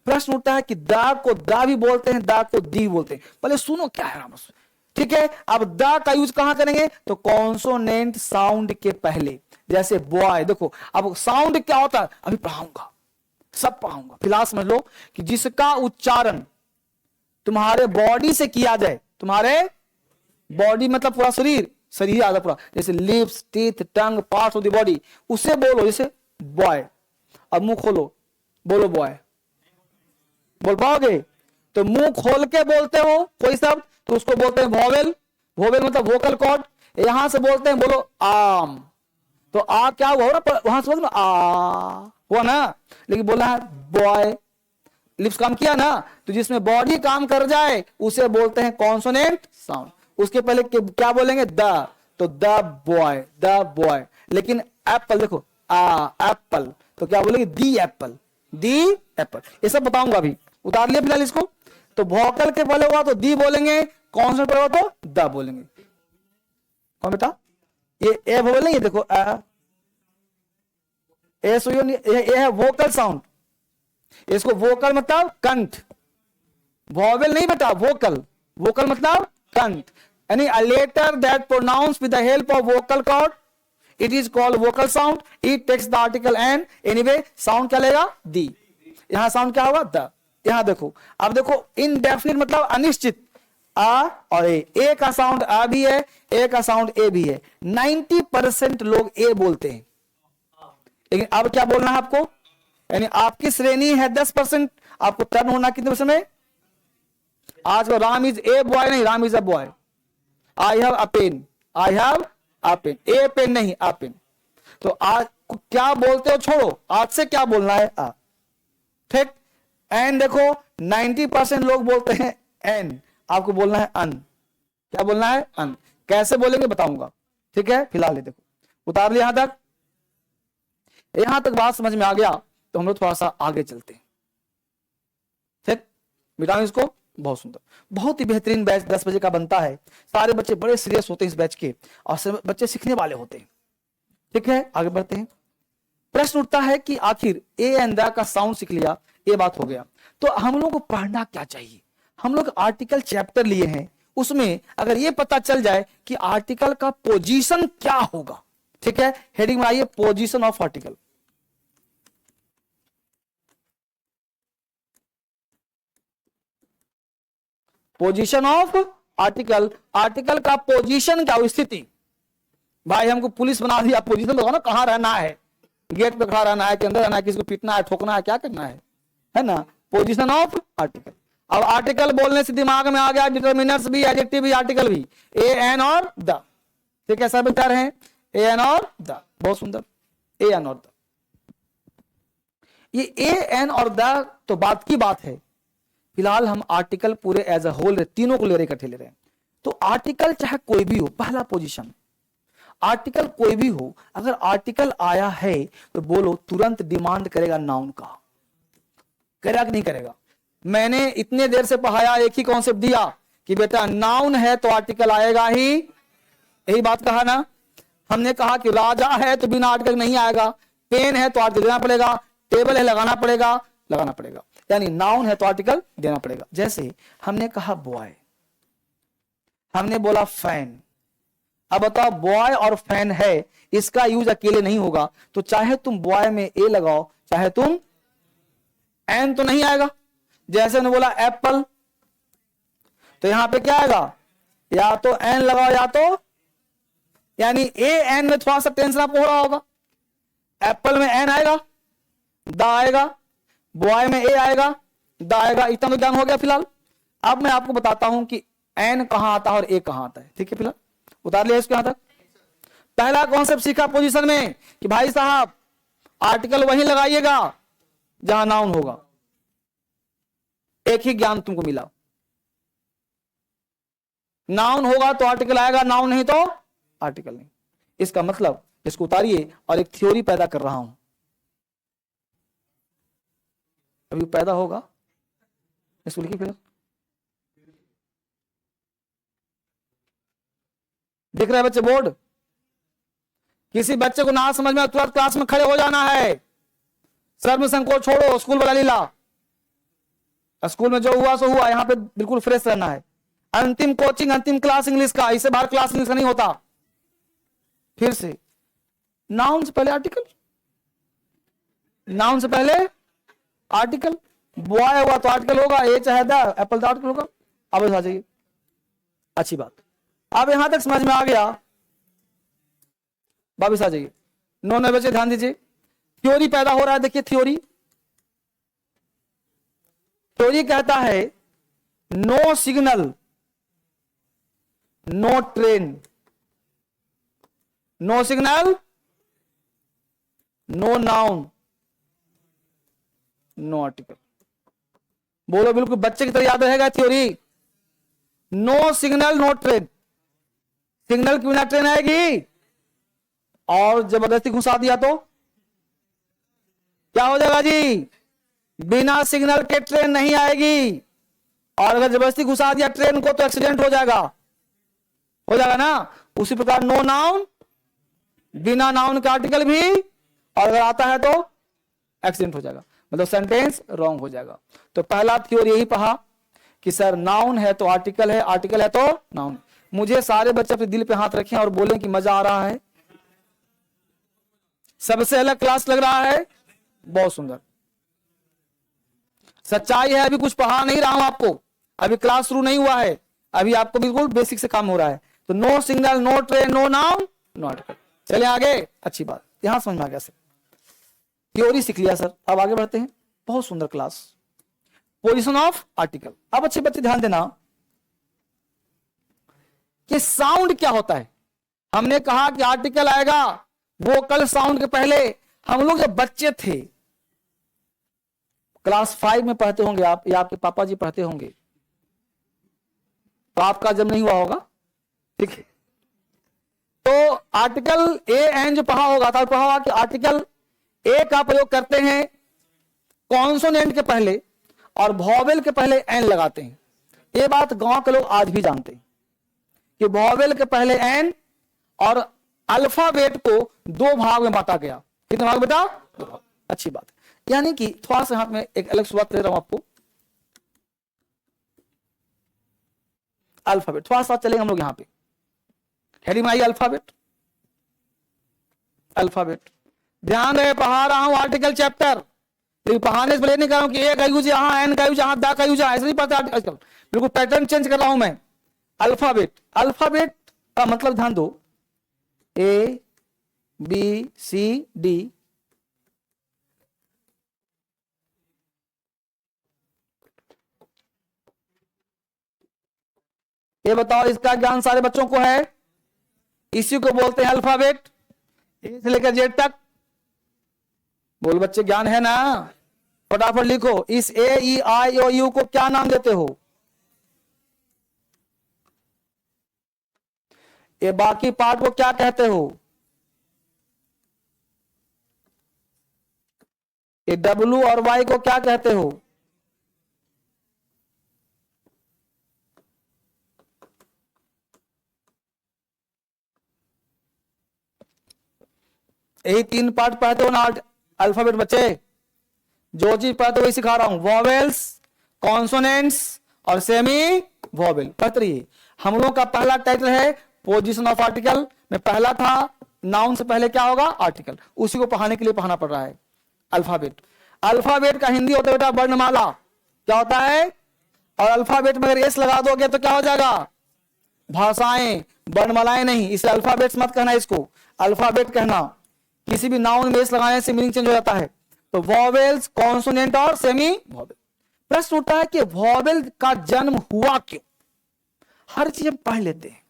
प्रश्न उठता है कि दा को दा भी बोलते हैं, दा को दी बोलते हैं। पहले सुनो क्या है रामस। ठीक है, अब दा का यूज कहां करेंगे? तो कॉन्सोनेंट साउंड के पहले, जैसे बॉय, देखो अब साउंड क्या होता है अभी पढ़ाऊंगा, सब पढ़ाऊंगा। फिलहाल समझ लो कि जिसका उच्चारण तुम्हारे बॉडी से किया जाए, तुम्हारे बॉडी मतलब पूरा शरीर, शरीर आधा पूरा, जैसे lips, teeth, tongue, parts of the body, उससे बोलो जैसे बॉय। अब मुंह खोलो, बोलो बॉय, बोल पाओगे? तो मुंह खोल के बोलते हो कोई शब्द तो उसको बोलते हैं वोवेल, वोवेल मतलब वोकल कॉर्ड। यहां से बोलते हैं बोलो आम, तो आ क्या हुआ ना, वहां से बोलते आ हुआ ना, लेकिन बोला है बॉय, लिप्स काम किया ना, तो जिसमें बॉडी काम कर जाए उसे बोलते हैं कॉन्सोनेंट साउंड। उसके पहले क्या बोलेंगे? द, तो द बॉय, द बॉय। लेकिन एप्पल देखो एप्पल, तो क्या बोलेंगे? दी एप्पल, दी एप्पल। ये सब बताऊंगा अभी, उतार लिया फिलहाल इसको। तो वोकल के पहले हुआ तो दी बोलेंगे, कॉन्सोनेंट पहले हुआ तो द बोलेंगे। कौन बेटा? ये ए बोलेंगे, ये देखो ये है वोकल साउंड, इसको वोकल मतलब कंठ, वॉवेल नहीं बेटा, वोकल, वोकल मतलब कंठ, यानी a letter that pronounce with the help of vocal cord, it is called vocal sound. It takes the article an, anyway sound क्या लेगा? दी। यहां साउंड क्या होगा? द। यहां देखो, अब देखो इनडेफिनिट मतलब अनिश्चित, आ और ए का साउंड आ भी है, ए का साउंड ए भी है। 90% लोग ए बोलते हैं, लेकिन अब क्या बोलना है आपको? यानी आपकी श्रेणी है 10%, आपको टर्न होना कितने परसेंट में? आज राम इज ए बॉय नहीं, Ram is a boy. I have a pen, I have a pen, a pen नहीं, आ पेन। तो आज क्या बोलते हो छोड़ो, आज से क्या बोलना है? आ। ठीक। एन देखो 90% लोग बोलते हैं एन, आपको बोलना है अन। क्या बोलना है? अन। कैसे बोलेंगे बताऊंगा, ठीक है? फिलहाल ये देखो, उतार लिया यहां तक। यहां तक बात समझ में आ गया तो हम लोग थोड़ा सा आगे चलते हैं। ठीक, मिटाओ इसको। बहुत सुंदर, बहुत ही बेहतरीन बैच 10 बजे का बनता है। सारे बच्चे बड़े सीरियस होते हैं इस बैच के, और बच्चे सीखने वाले होते हैं। ठीक है, आगे बढ़ते हैं। प्रश्न उठता है कि आखिर ए एंड द का साउंड सीख लिया, ये बात हो गया, तो हम लोग को पढ़ना क्या चाहिए? हम लोग आर्टिकल चैप्टर लिए हैं, उसमें अगर ये पता चल जाए कि आर्टिकल का पोजीशन क्या होगा, ठीक है? हेडिंग में आइए, position of article. Position of article, article का पोजीशन क्या हो? स्थिति। भाई हमको पुलिस बना दिया, पोजीशन बताओ ना, कहां रहना है? गेट पे खड़ा रहना है कि अंदर रहना है? किसको पीटना है, ठोकना है, क्या करना है ना? Position of article. अब आर्टिकल बोलने से दिमाग में आ गया डिटर्मिनर्स भी, एडजेक्टिव भी, आर्टिकल भी, ए एन और द। ठीक है, सब विचार हैं, ए एन और द। बहुत सुंदर, ए एन और द। ये ए एन और द तो बात की बात है। फिलहाल हम आर्टिकल पूरे एज अ होल तीनों को ले रहे, इकट्ठे ले रहे हैं। तो आर्टिकल चाहे कोई भी हो, पहला पोजीशन, आर्टिकल कोई भी हो, अगर आर्टिकल आया है तो बोलो तुरंत डिमांड करेगा नाउन का। करेगा कि नहीं करेगा? मैंने इतने देर से पढ़ाया, एक ही कॉन्सेप्ट दिया कि बेटा नाउन है तो आर्टिकल आएगा ही, यही बात कहा ना। हमने कहा कि राजा है तो बिना आर्टिकल नहीं आएगा, पेन है तो आर्टिकल देना पड़ेगा, टेबल है लगाना पड़ेगा, लगाना पड़ेगा, यानी नाउन है तो आर्टिकल देना पड़ेगा। जैसे हमने कहा बॉय, हमने बोला फैन। अब बताओ, बॉय और फैन है, इसका यूज अकेले नहीं होगा, तो चाहे तुम बॉय में ए लगाओ, चाहे तुम एन, तो नहीं आएगा। जैसे हमने बोला एप्पल, तो यहां पे क्या आएगा? या तो एन लगाओ या तो, यानी ए एन में थोड़ा सा टेंशन आपको हो रहा होगा। एप्पल में एन आएगा, द आएगा, बॉय में ए आएगा, द आएगा। इतना तो ज्ञान हो गया फिलहाल। अब मैं आपको बताता हूं कि एन कहां आता है और ए कहां आता है। ठीक है, फिलहाल उतार लिया इसको यहां तक। पहला कॉन्सेप्ट सीखा पोजीशन में कि भाई साहब आर्टिकल वहीं लगाइएगा जहां नाउन होगा। एक ही ज्ञान तुमको मिला, नाउन होगा तो आर्टिकल आएगा, नाउन नहीं तो आर्टिकल नहीं। इसका मतलब, इसको उतारिए और एक थ्योरी पैदा कर रहा हूं, अभी पैदा होगा, इसको लिखिए। फिर दिख रहा है बच्चे बोर्ड? किसी बच्चे को ना समझ में तुरंत क्लास में खड़े हो जाना है, शर्म संकोच छोड़ो, स्कूल वाला लीला। स्कूल में जो हुआ सो हुआ, यहां पे बिल्कुल फ्रेश रहना है। अंतिम कोचिंग, अंतिम क्लास इंग्लिश का, इससे बाहर क्लास इंग्लिश का नहीं होता। फिर से नाउन से पहले आर्टिकल, नाउन से पहले आर्टिकल। बॉय हुआ तो आर्टिकल होगा, ए चाहे द एप्पल तो आर्टिकल होगा। अब आ जाइए, अच्छी बात, अब यहां तक समझ में आ गया। वापिस आ जाइए, 9 बजे ध्यान दीजिए। थ्योरी पैदा हो रहा है, देखिए थ्योरी, थ्योरी कहता है no signal no train, no signal no noun no article. बोलो बिल्कुल बच्चे की तरह याद रहेगा theory. No signal no train, signal के बिना ट्रेन आएगी, और जबरदस्ती घुसा दिया तो क्या हो जाएगा जी? बिना सिग्नल के ट्रेन नहीं आएगी, और अगर जबरदस्ती घुसा दिया ट्रेन को तो एक्सीडेंट हो जाएगा ना। उसी प्रकार नो नाउन, बिना नाउन के आर्टिकल भी, और अगर आता है तो एक्सीडेंट हो जाएगा, मतलब सेंटेंस रॉन्ग हो जाएगा। तो पहला थ्योरी यही पढ़ा कि सर नाउन है तो आर्टिकल है, आर्टिकल है तो नाउन। मुझे सारे बच्चे अपने दिल पे हाथ रखें और बोलें कि मजा आ रहा है, सबसे अलग क्लास लग रहा है, बहुत सुंदर। सच्चाई है, अभी कुछ पढ़ा नहीं रहा हूं आपको, अभी क्लास शुरू नहीं हुआ है, अभी आपको बिल्कुल बेसिक से काम हो रहा है। तो no signal no train no noun no article. चलिए आगे, अच्छी बात, यहां समझ में आ गया सर, थ्योरी सीख लिया सर। अब आगे बढ़ते हैं, बहुत सुंदर क्लास, पोजीशन ऑफ आर्टिकल। अब अच्छे बच्चे ध्यान देना कि साउंड क्या होता है। हमने कहा कि आर्टिकल आएगा वोकल साउंड के पहले। हम लोग जब बच्चे थे, क्लास 5 में पढ़ते होंगे आप, या आपके पापा जी पढ़ते होंगे, तो आपका जब नहीं हुआ होगा, ठीक है। तो आर्टिकल ए एन जो पढ़ा होगा था, पढ़ा होगा कि आर्टिकल ए का प्रयोग करते हैं कॉन्सोनेंट के पहले और वॉवेल के पहले एन लगाते हैं। ये बात गांव के लोग आज भी जानते हैं कि वॉवेल के पहले एन, और अल्फाबेट को 2 भाग में बांटा गया। कितने भाग बेटा? 2 भाग। अच्छी बात है, यानी कि थोड़ा सा हाथ में एक अलग शुरुआत कर रहा हूं आपको। अल्फाबेट थोड़ा सा चलेंगे हम लोग यहां पे, हेडिंग में आई अल्फाबेट। अल्फाबेट ध्यान रहे, पढ़ा रहा हूं आर्टिकल चैप्टर, लेकिन पढ़ाने से पहले नहीं कर रहा हूं कि ए का यूज यहां, एन का यूज यहां, दा का यूज ऐसे नहीं पढ़ते आजकल, बिल्कुल पैटर्न चेंज कर रहा हूं मैं। अल्फाबेट, अल्फाबेट का मतलब ध्यान दो, ए बी सी डी, ये बताओ इसका ज्ञान सारे बच्चों को है? इसी को बोलते हैं अल्फाबेट, ए से लेकर जेड तक। बोल बच्चे, ज्ञान है ना? फटाफट लिखो, इस ए ई आई ओ यू को क्या नाम देते हो? ये बाकी पार्ट को क्या कहते हो? ये डब्ल्यू और वाई को क्या कहते हो? यही 3 पार्ट पढ़ते हो ना अल्फाबेट बच्चे? जो चीज पढ़ते वही सिखा रहा हूं, वॉवेल्स, कॉन्सोनेंट्स और सेमी वॉवेल पढ़ते रहिए। हम लोगों का पहला टाइटल है पोजीशन ऑफ आर्टिकल, में पहला था नाउन से पहले क्या होगा? आर्टिकल। उसी को पढ़ाने के लिए पढ़ाना पड़ रहा है अल्फाबेट। अल्फाबेट का हिंदी होता है बेटा वर्णमाला, क्या होता है? और अल्फाबेट में अगर एस लगा दोगे तो क्या हो जाएगा? भाषाएं, वर्णमालाएं नहीं, इसे अल्फाबेट मत कहना, इसको अल्फाबेट कहना। किसी भी नाउन में एस लगाने से मीनिंग चेंज हो जाता है। तो वॉवेल्स, कॉन्सोनेंट और सेमी वॉवेल। प्रश्न उठता है कि वॉवेल का जन्म हुआ क्यों? हर चीज हम पढ़ लेते हैं।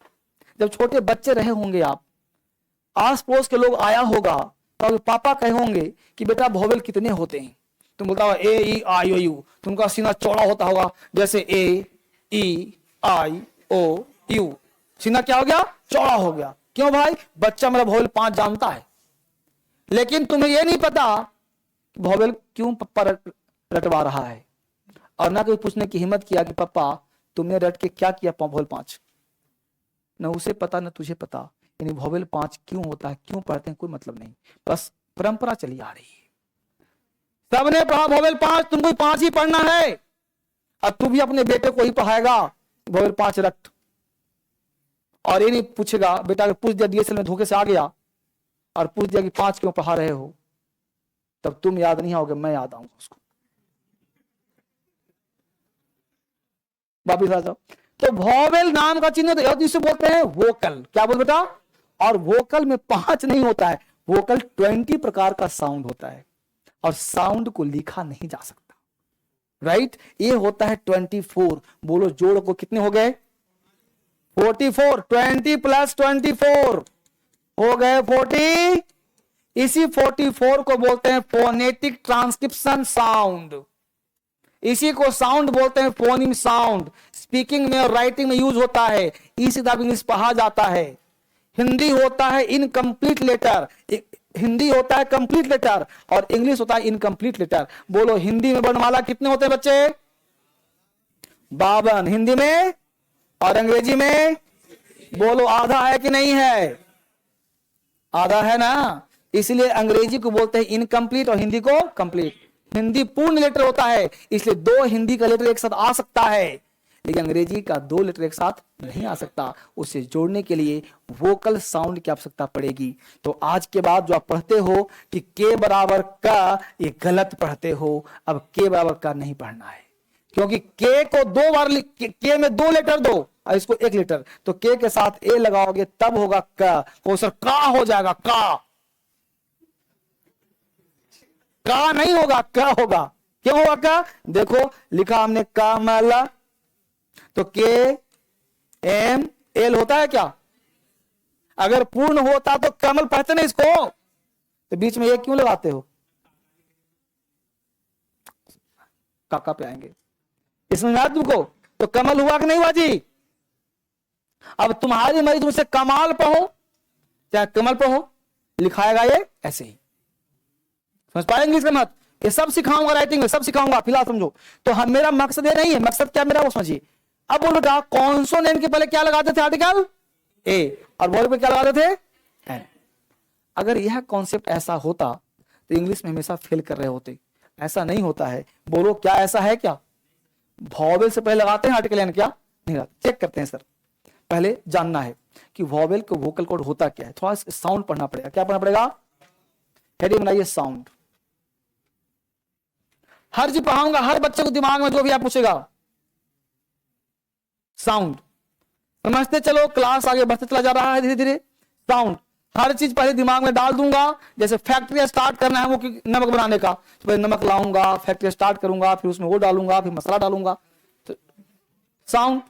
जब छोटे बच्चे रहे होंगे आप, आस पड़ोस के लोग आया होगा तो पापा कहे होंगे कि बेटा वॉवेल कितने होते हैं? तुम बोलता हो ए ई आई ओ यू, तुमका सीना चौड़ा होता होगा, जैसे ए ई आई ओ यू, सीना क्या हो गया? चौड़ा हो गया। क्यों भाई? बच्चा मेरा वॉवेल 5 जानता है, लेकिन तुम्हें यह नहीं पता वॉवेल क्यों पप्पा रटवा रहा है, और ना कोई पूछने की हिम्मत किया कि पापा तुमने रट के क्या किया वॉवेल 5। न उसे पता न तुझे पता, यानी वॉवेल 5 क्यों होता है, क्यों पढ़ते हैं, कोई मतलब नहीं, बस परंपरा चली आ रही है। सबने पढ़ा वॉवेल 5, तुमको 5 ही पढ़ना है। अब तू भी अपने बेटे को ही पढ़ाएगा वॉवेल 5 रट, और ये नहीं पूछेगा बेटा, अगर पूछ दिया डीएसएल में धोखे से आ गया और पूछ दिया कि 5 क्यों पढ़ा रहे हो, तब तुम याद नहीं आओगे, मैं याद आऊंगा उसको। वापिस आ जाओ। तो वॉवेल नाम का चिन्ह तो जिसे बोलते हैं वोकल। क्या बोल बेटा? और वोकल में 5 नहीं होता है, वोकल 20 प्रकार का साउंड होता है, और साउंड को लिखा नहीं जा सकता, राइट? ये होता है 24। बोलो जोड़ को कितने हो गए? 44। 20 + 24 हो गए 40। इसी 44 को बोलते हैं फोनेटिक ट्रांसक्रिप्शन साउंड। इसी को साउंड बोलते हैं, फोनिम साउंड। स्पीकिंग में और राइटिंग में यूज होता है, इसी तरह इंग्लिश पढ़ा जाता है। हिंदी होता है इनकम्प्लीट लेटर, हिंदी होता है कंप्लीट लेटर, और इंग्लिश होता है इनकम्प्लीट लेटर। बोलो हिंदी में वर्णमाला कितने होते हैं बच्चे? 52 हिंदी में, और अंग्रेजी में बोलो आधा है कि नहीं है? आधा है ना, इसलिए अंग्रेजी को बोलते हैं इनकम्प्लीट और हिंदी को कंप्लीट। हिंदी पूर्ण लेटर होता है, इसलिए 2 हिंदी का लेटर एक साथ आ सकता है, लेकिन अंग्रेजी का 2 लेटर एक साथ नहीं आ सकता। उसे जोड़ने के लिए वोकल साउंड की आवश्यकता पड़ेगी। तो आज के बाद जो आप पढ़ते हो कि के बराबर का, ये गलत पढ़ते हो। अब के बराबर का नहीं पढ़ना है, क्योंकि के को 2 बार के में 2 लेटर दो और इसको 1 लेटर, तो के के साथ ए लगाओगे तब होगा का, को सर का हो जाएगा, का नहीं होगा, का होगा। क्यों होगा का? देखो लिखा हमने कामला, तो के एम एल होता है क्या? अगर पूर्ण होता तो कमल पढ़ते ना इसको, तो बीच में ये क्यों लगाते हो? काका पे आएंगे, इसमें याद तुमको? तो कमल हुआ कि नहीं हुआ जी? अब तुम्हारी मर्जी, तुमसे कमाल पढ़ो चाहे कमल पढ़ो, लिखाएगा ये ऐसे ही। समझ पाएंगे इसका मत? ये सब सिखाऊंगा, राइटिंग में सब सिखाऊंगा, फिलहाल समझो। तो हम, मेरा मकसद ये नहीं है, मकसद क्या मेरा वो समझिए। अब बोलो बेटा, कॉन्सोनेंट के पहले क्या लगाते थे? आर्टिकल ए, और वर्ब पे क्या लगाते थे? एन। अगर यह कॉन्सेप्ट ऐसा होता तो इंग्लिश में हमेशा फेल कर रहे होते। ऐसा नहीं होता है। बोलो क्या ऐसा है क्या? वॉवेल से पहले लगाते हैं आर्टिकल एन? क्या नहीं लगाते? चेक करते हैं सर। पहले जानना है कि वॉवेल को वोकल कोड होता क्या है। थोड़ा साउंड पढ़ना पड़ेगा। क्या पढ़ना पड़ेगा? हेडिंग बनाइए साउंड। हर चीज पढ़ाऊंगा, हर बच्चे को दिमाग में जो भी आप पूछेगा साउंड समझते चलो। क्लास आगे बढ़ते चला जा रहा है धीरे धीरे। साउंड हर चीज पहले दिमाग में डाल दूंगा। जैसे फैक्ट्री स्टार्ट करना है वो नमक बनाने का, तो पहले नमक लाऊंगा, फैक्ट्री स्टार्ट करूंगा, फिर उसमें वो डालूंगा, फिर मसाला डालूंगा। तो साउंड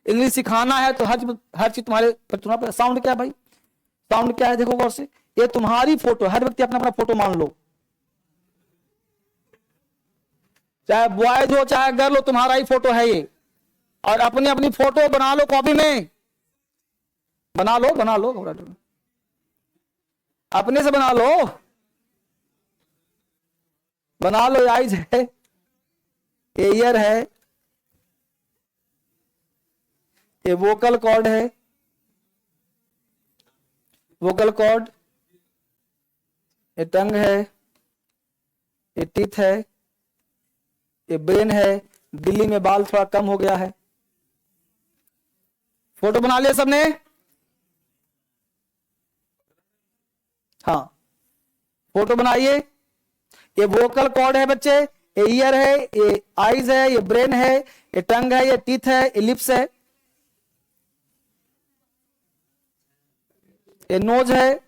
इंग्लिश सिखाना है तो हर चीज तुम्हारे पर। साउंड क्या है भाई? साउंड क्या है देखो गौर से। ये तुम्हारी फोटो, हर व्यक्ति अपना अपना फोटो मान लो, चाहे बॉयज हो चाहे गर्ल हो, तुम्हारा ही फोटो है ये। और अपनी अपनी फोटो बना लो, कॉपी में बना लो, अपने से बना लो। आइज है, एयर है, ये वोकल कॉर्ड है, वोकल कॉर्ड, ये टंग है, ये टीथ है, ये ब्रेन है। दिल्ली में बाल थोड़ा कम हो गया है। फोटो बना लिया सबने? हाँ, फोटो बनाइए। ये वोकल कॉर्ड है बच्चे, ये ईयर है, ये आईज है, ये ब्रेन है, ये टंग है, ये टीथ है, ये लिप्स है, ये नोज है।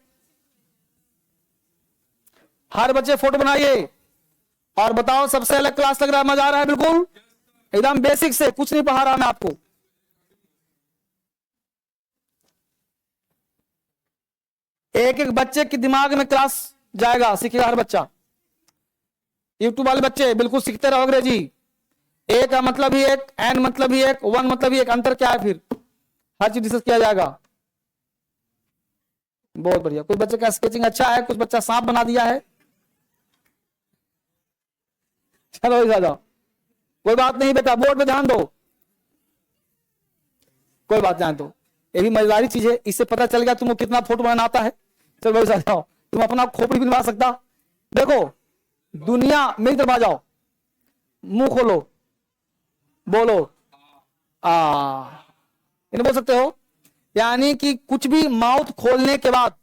हर बच्चे फोटो बनाइए और बताओ सबसे अलग क्लास लग रहा है? मजा आ रहा है? बिल्कुल एकदम बेसिक से, कुछ नहीं पढ़ा रहा मैं आपको। एक एक बच्चे के दिमाग में क्लास जाएगा, सीखेगा हर बच्चा। यूट्यूब वाले बच्चे बिल्कुल सीखते रहो अंग्रेजी। ए का मतलब ही एक, एन मतलब ही एक, वन मतलब ही एक। अंतर क्या है? फिर हर चीज डिस्कस किया जाएगा। बहुत बढ़िया। कुछ बच्चे का स्केचिंग अच्छा है, कुछ बच्चा सांप बना दिया है। चलो जाओ, कोई बात नहीं बेटा, बोर्ड पे ध्यान दो, कोई बात ध्यान दो। ये भी मजेदारी चीज है, इससे पता चल गया तुमको कितना फोटो बनाना आता है। चलो भाई जाओ, तुम अपना खोपड़ी भी बना सकता। देखो दुनिया मेरी तरफ आ जाओ, मुंह खोलो, बोलो इन्हें बोल सकते हो। यानी कि कुछ भी माउथ खोलने के बाद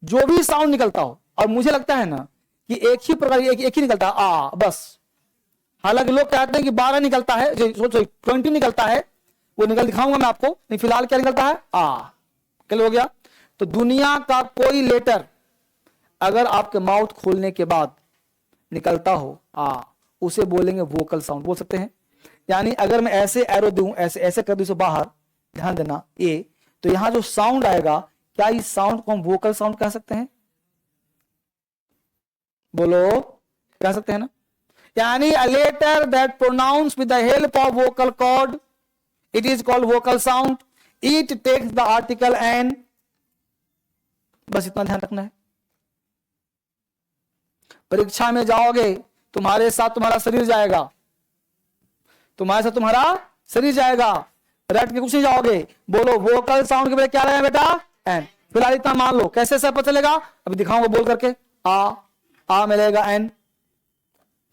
जो भी साउंड निकलता हो, और मुझे लगता है ना कि एक ही प्रकार एक ही निकलता है, आ बस। हालांकि लोग कहते हैं कि 12 निकलता है, 20 निकलता है, वो निकल दिखाऊंगा मैं आपको, नहीं फिलहाल क्या निकलता है, आ। क्लियर हो गया? तो दुनिया का कोई लेटर अगर आपके माउथ खोलने के बाद निकलता हो आ, उसे बोलेंगे वोकल साउंड, बोल सकते हैं। यानी अगर मैं ऐसे एरो दूं, ऐसे ऐसे कर दूं इसे बाहर, ध्यान देना ए, तो यहां जो साउंड आएगा, क्या इस साउंड को हम वोकल साउंड कह सकते हैं? बोलो, कह सकते हैं ना? यानी a letter that pronounced with the help of vocal cord, it is called vocal sound. It takes the article and, बस इतना ध्यान रखना है। परीक्षा में जाओगे, तुम्हारे साथ तुम्हारा शरीर जाएगा, तुम्हारे साथ तुम्हारा शरीर जाएगा, रट के कुछ नहीं जाओगे। बोलो वोकल साउंड के पहले क्या रहेगा बेटा, एन। फिलहाल इतना मान लो, कैसे से पता चलेगा, अभी दिखाऊंगा बोल करके, आ मिलेगा एन,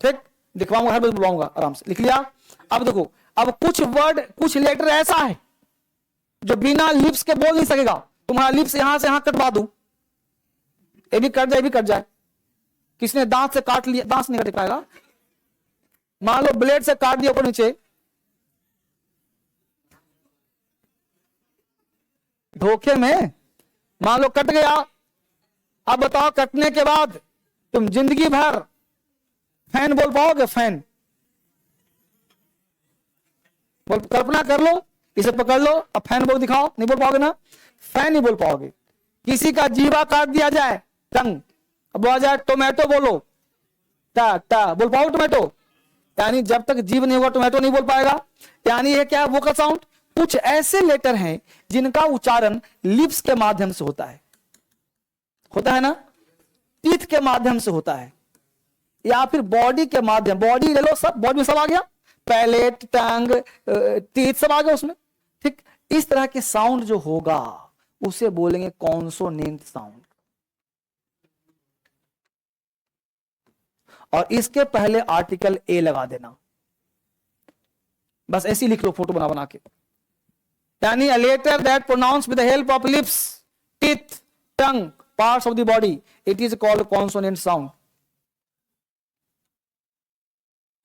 ठीक, दिखवाऊंगा, हर बार बुलवाऊंगा, आराम से लिख लिया। अब देखो, अब कुछ वर्ड, कुछ लेटर ऐसा है जो बिना लिप्स के बोल नहीं सकेगा। तुम्हारा लिप्स यहां से यहां कटवा दूं, ये भी कट जाए, भी कट जाए। किसने दांत से काट लिया, दांत से नहीं कट पाएगा, मान लो ब्लेड से काट दिया ऊपर नीचे, धोखे में मान लो कट गया। अब बताओ, कटने के बाद तुम जिंदगी भर फैन बोल पाओगे? फैन बोल, कल्पना कर लो, इसे पकड़ लो, अब फैन बोल दिखाओ, नहीं बोल पाओगे ना, फैन नहीं बोल पाओगे। किसी का जीवा काट दिया जाए, टंग, अब बोला जाए टोमेटो बोलो, टा टा बोल पाओगे टोमेटो? यानी जब तक जीव नहीं होगा टोमेटो नहीं बोल पाएगा। यानी ये क्या है, वोकल साउंड। कुछ ऐसे लेटर हैं जिनका उच्चारण लिप्स के माध्यम से होता है ना, टीथ के माध्यम से होता है, या फिर बॉडी के माध्यम, बॉडी ले लो, सब बॉडी में सब आ गया, पैलेट, टंग, टीथ सब आ गया उसमें, ठीक। इस तरह के साउंड जो होगा उसे बोलेंगे कॉन्सोनेंट साउंड। और इसके पहले आर्टिकल ए लगा देना, बस ऐसे लिख लो फोटो बना बना के। यानी a letter that pronounced with the help of lips, teeth, tongue, parts of the body, it is called consonant sound.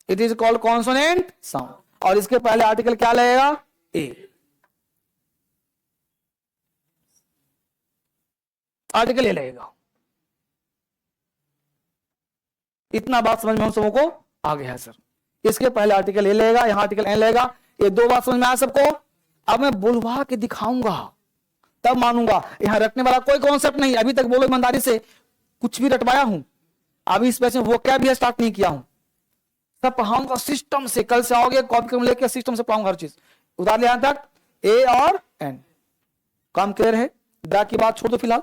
It is called consonant sound. और इसके पहले आर्टिकल क्या लगेगा, ए। आर्टिकल ए लगेगा। इतना बात समझ में हम सबों को आ गया है सर। इसके पहले आर्टिकल ए लगेगा, यहां आर्टिकल एन लगेगा। ये दो बात समझ में आया सबको? अब मैं बुलवा के दिखाऊंगा तब मानूंगा। यहां रटने वाला कोई कॉन्सेप्ट नहीं, अभी तक बोलो ईमानदारी से, कुछ भी रटवाया हूं, अभी इस पैसे वो क्या भी स्टार्ट नहीं किया हूं, सब पढ़ाऊंगा सिस्टम से। कल से आओगे कॉपी कलम लेके सिस्टम से पढ़ाऊंगा हर चीज, उतार लिया तक ए और एन। काम क्लियर है? द की बात छोड़ दो फिलहाल,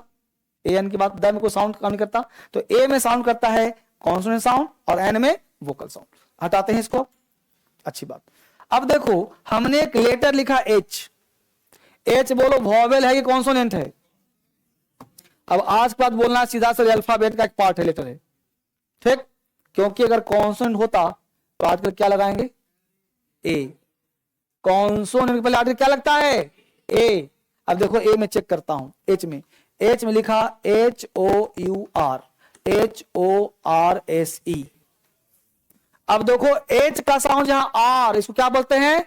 ए एन की बात। द में कोई साउंड काम नहीं करता, तो ए में साउंड करता है कॉन्सोनेंट साउंड और एन में वोकल साउंड। हटाते हैं इसको, अच्छी बात। अब देखो, हमने एक लेटर लिखा एच। एच बोलो वॉवेल है कि कॉन्सोनेंट है? अब आज के बाद बोलना सीधा से अल्फाबेट का एक पार्ट है, लेटर है, ठीक। क्योंकि अगर कॉन्सोनेंट होता तो आजकल क्या लगाएंगे, ए। कॉन्सोनेंट के पहले आजकल क्या लगता है, ए। अब देखो ए में चेक करता हूं, एच में लिखा HOUR, HORSE। अब देखो एच का साउंड जहां आर, इसको क्या बोलते हैं,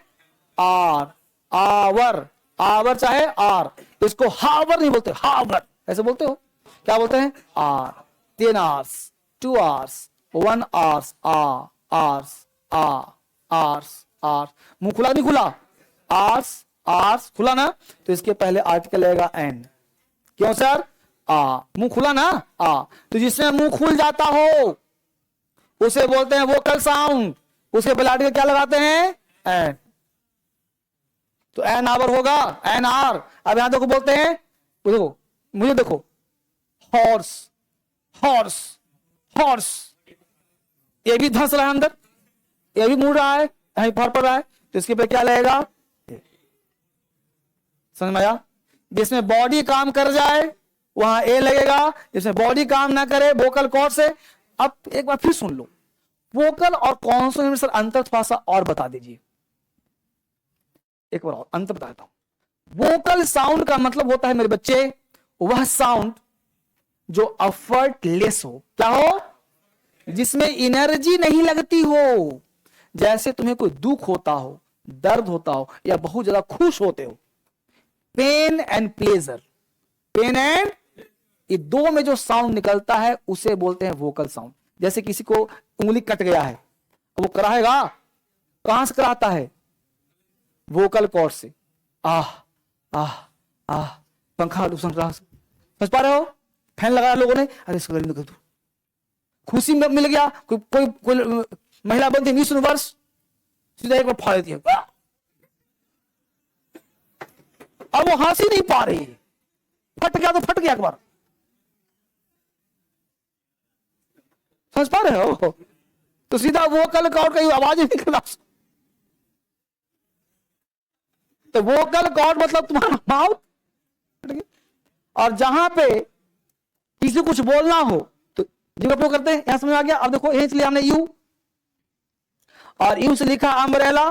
आर, आवर, आवर चाहे आर, इसको हावर नहीं बोलते, हावर ऐसे बोलते हो, क्या बोलते हैं, hour. 10 hours, 2 hours, 1 hours, hours, hours, hours. मुंह खुला नहीं खुला, आर्स, आर्स खुला ना, तो इसके पहले आर्टिकल लगेगा एन। क्यों सर, मुंह खुला ना, तो जिसमें मुंह खुल जाता हो उसे बोलते हैं वोकल साउंड। उसके पहले आर्टिकल क्या लगाते हैं, एन। तो एन आवर होगा, एन आर। अब यहां देखो बोलते हैं, देखो मुझे देखो, हॉर्स, हॉर्स, हॉर्स, ये भी धंस रहा है अंदर, ये भी मुड़ रहा है, यहीं फर पड़ रहा है, तो इसके पे क्या लगेगा, समझ में आया? जिसमें बॉडी काम कर जाए वहां ए लगेगा, जिसमें बॉडी काम ना करे वोकल कॉर्ड से। अब एक बार फिर सुन लो, वोकल और कॉन्सोनेंट में सर अंतर थोड़ा सा और बता दीजिए, एक बार और अंतर बता देता हूं। वोकल साउंड का मतलब होता है मेरे बच्चे, वह साउंड जो एफर्टलेस हो, क्या हो, जिसमें एनर्जी नहीं लगती हो। जैसे तुम्हें कोई दुख होता हो, दर्द होता हो, या बहुत ज्यादा खुश होते हो। Pain and pleasure, pain and, ये दो में जो साउंड निकलता है उसे बोलते हैं वोकल साउंड। जैसे किसी को उंगली कट गया है, वो कराएगा, कहां से कराता है, वोकल कॉर्ड से। आह आह आह, पंखा समझ पा रहे हो, फैन लगाया लोगों ने, अरे इसको निकल दो। खुशी में मिल गया, कोई महिला बनती मिस यूनिवर्स, सीधा एक बार फाड़ देती है, अब वो हंस ही नहीं पा रही, फट गया तो फट गया एक बार। समझ पा रहे हो, तो सीधा वोकल कॉर्ड का आवाज ही निकला। तो वोकल कॉर्ड मतलब तुम्हारा माउथ। और जहां पे किसी कुछ बोलना हो तो जिम उपयोग करते हैं, यहां समझ आ गया। अब देखो यहीं से लिया हमने यू, और यू से लिखा अम्ब्रेला।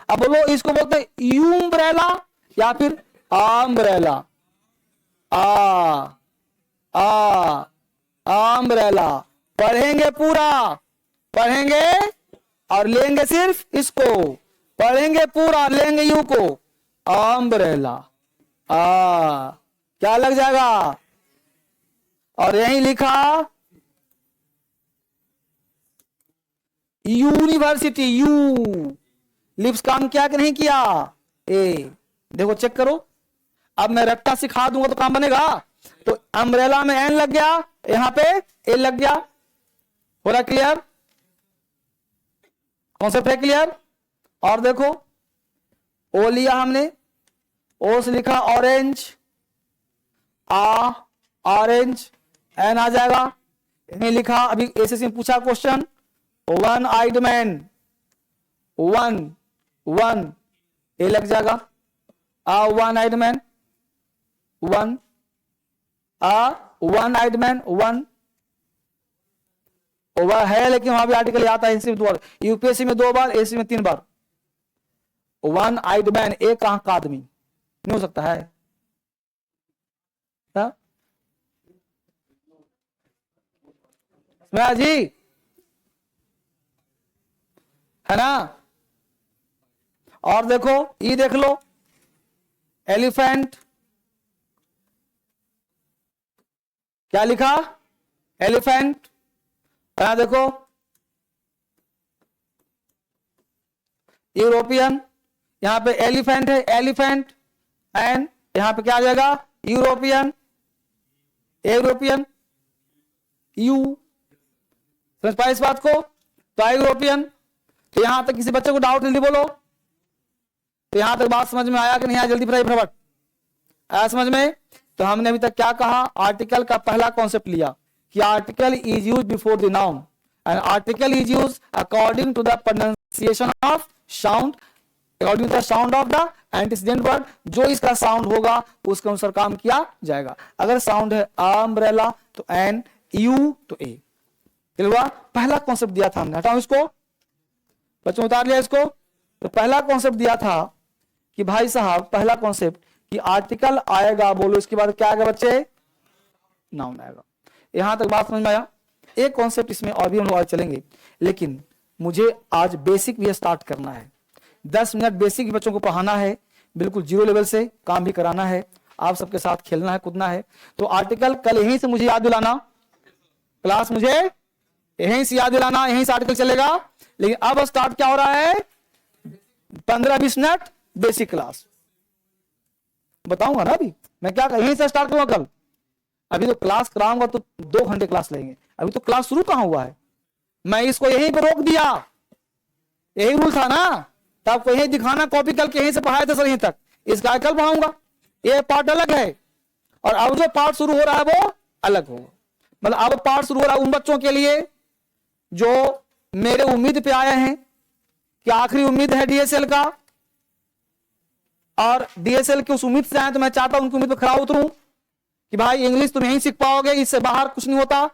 अब बोलो इसको बोलते हैं यूम्ब्रेला या फिर अम्ब्रेला। अम्ब्रेला पढ़ेंगे पूरा, पढ़ेंगे और लेंगे सिर्फ इसको, पढ़ेंगे पूरा, लेंगे यू को, अम्ब्रेला। क्या लग जाएगा, और यहीं लिखा यूनिवर्सिटी, यू। लिप्स काम किया कि नहीं किया, ए देखो चेक करो। अब मैं रट्टा सिखा दूंगा तो काम बनेगा। तो अम्ब्रेला में एन लग गया, यहां पे ए लग गया, हो रहा क्लियर, कॉन्सेप्ट है क्लियर। और देखो ओ लिया हमने, ओ से लिखा ऑरेंज, ऑरेंज, एन आ जाएगा। इन्हें लिखा, अभी एसएससी में पूछा question, one eyed man, one a लग जाएगा, one eyed man, one eyed man, one over है, लेकिन वहां भी आर्टिकल आता है एसएससी में 2 बार, यूपीएससी में 2 बार, एसएससी में 3 बार। वन आइड मैन, एक आंख का आदमी नहीं हो सकता है, जी है ना। और देखो ये देख लो, एलिफेंट, क्या लिखा, एलिफेंट। यहां देखो यूरोपियन, यहां पे एलिफेंट है, एलिफेंट, एंड यहां पे क्या आ जाएगा, यूरोपियन, यूरोपियन, यू। समझ पाए इस बात को, तो यूरोपियन। तो यहां तक किसी बच्चे को डाउट जल्दी बोलो, तो यहां तक बात समझ में आया कि नहीं आया, जल्दी फटाफट आया समझ में। तो हमने अभी तक क्या कहा, आर्टिकल का पहला कॉन्सेप्ट लिया कि article is used before the noun and article is used according to the pronunciation of sound, according to the antecedent ऑफ द एंटीसीडेंट वर्ड। जो इसका साउंड होगा उसके अनुसार काम किया जाएगा। अगर साउंड है अम्ब्रेला तो एन, यू तो ए। पहला कॉन्सेप्ट दिया था हमने, हटाओ इसको, बच्चों उतार लिया इसको। तो पहला कॉन्सेप्ट दिया था कि भाई साहब, पहला कॉन्सेप्ट कि आर्टिकल आएगा, बोलो इसके बाद क्या आएगा बच्चे, नाउन आएगा। यहां तक बात समझ में आया। एक कॉन्सेप्ट इसमें और भी हम लोग चलेंगे, लेकिन मुझे आज बेसिक भी स्टार्ट करना है। 10 मिनट बेसिक बच्चों को पढ़ाना है, बिल्कुल 0 लेवल से काम भी कराना है, आप सबके साथ खेलना है, कूदना है। तो आर्टिकल कल यहीं से मुझे याद दिलाना, क्लास मुझे यहीं से याद दिलाना, यहीं से आर्टिकल चलेगा। लेकिन अब स्टार्ट क्या हो रहा है, 15-20 मिनट बेसिक क्लास बताऊंगा ना। अभी मैं क्या यहीं से स्टार्ट करूंगा कल, अभी तो क्लास कराऊंगा तो 2 घंटे क्लास लेंगे, अभी तो क्लास शुरू कहां हुआ है। मैं इसको यहीं पर रोक दिया, यही रूल था ना, तो आपको यहीं दिखाना, कॉपी करके यहीं से पढ़ाए थे सर, यहीं तक। इसका कल पढ़ाऊंगा, ये पार्ट अलग है, और अब जो पार्ट शुरू हो रहा है वो अलग होगा। मतलब अब पार्ट शुरू हो रहा है उन बच्चों के लिए जो मेरे उम्मीद पे आए हैं कि आखिरी उम्मीद है डीएसएल का, और डीएसएल की उस उम्मीद से आए, तो मैं चाहता हूं उनकी उम्मीद पे खड़ा उतरूं कि भाई इंग्लिश तुम यहीं सीख पाओगे, इससे बाहर कुछ नहीं होता।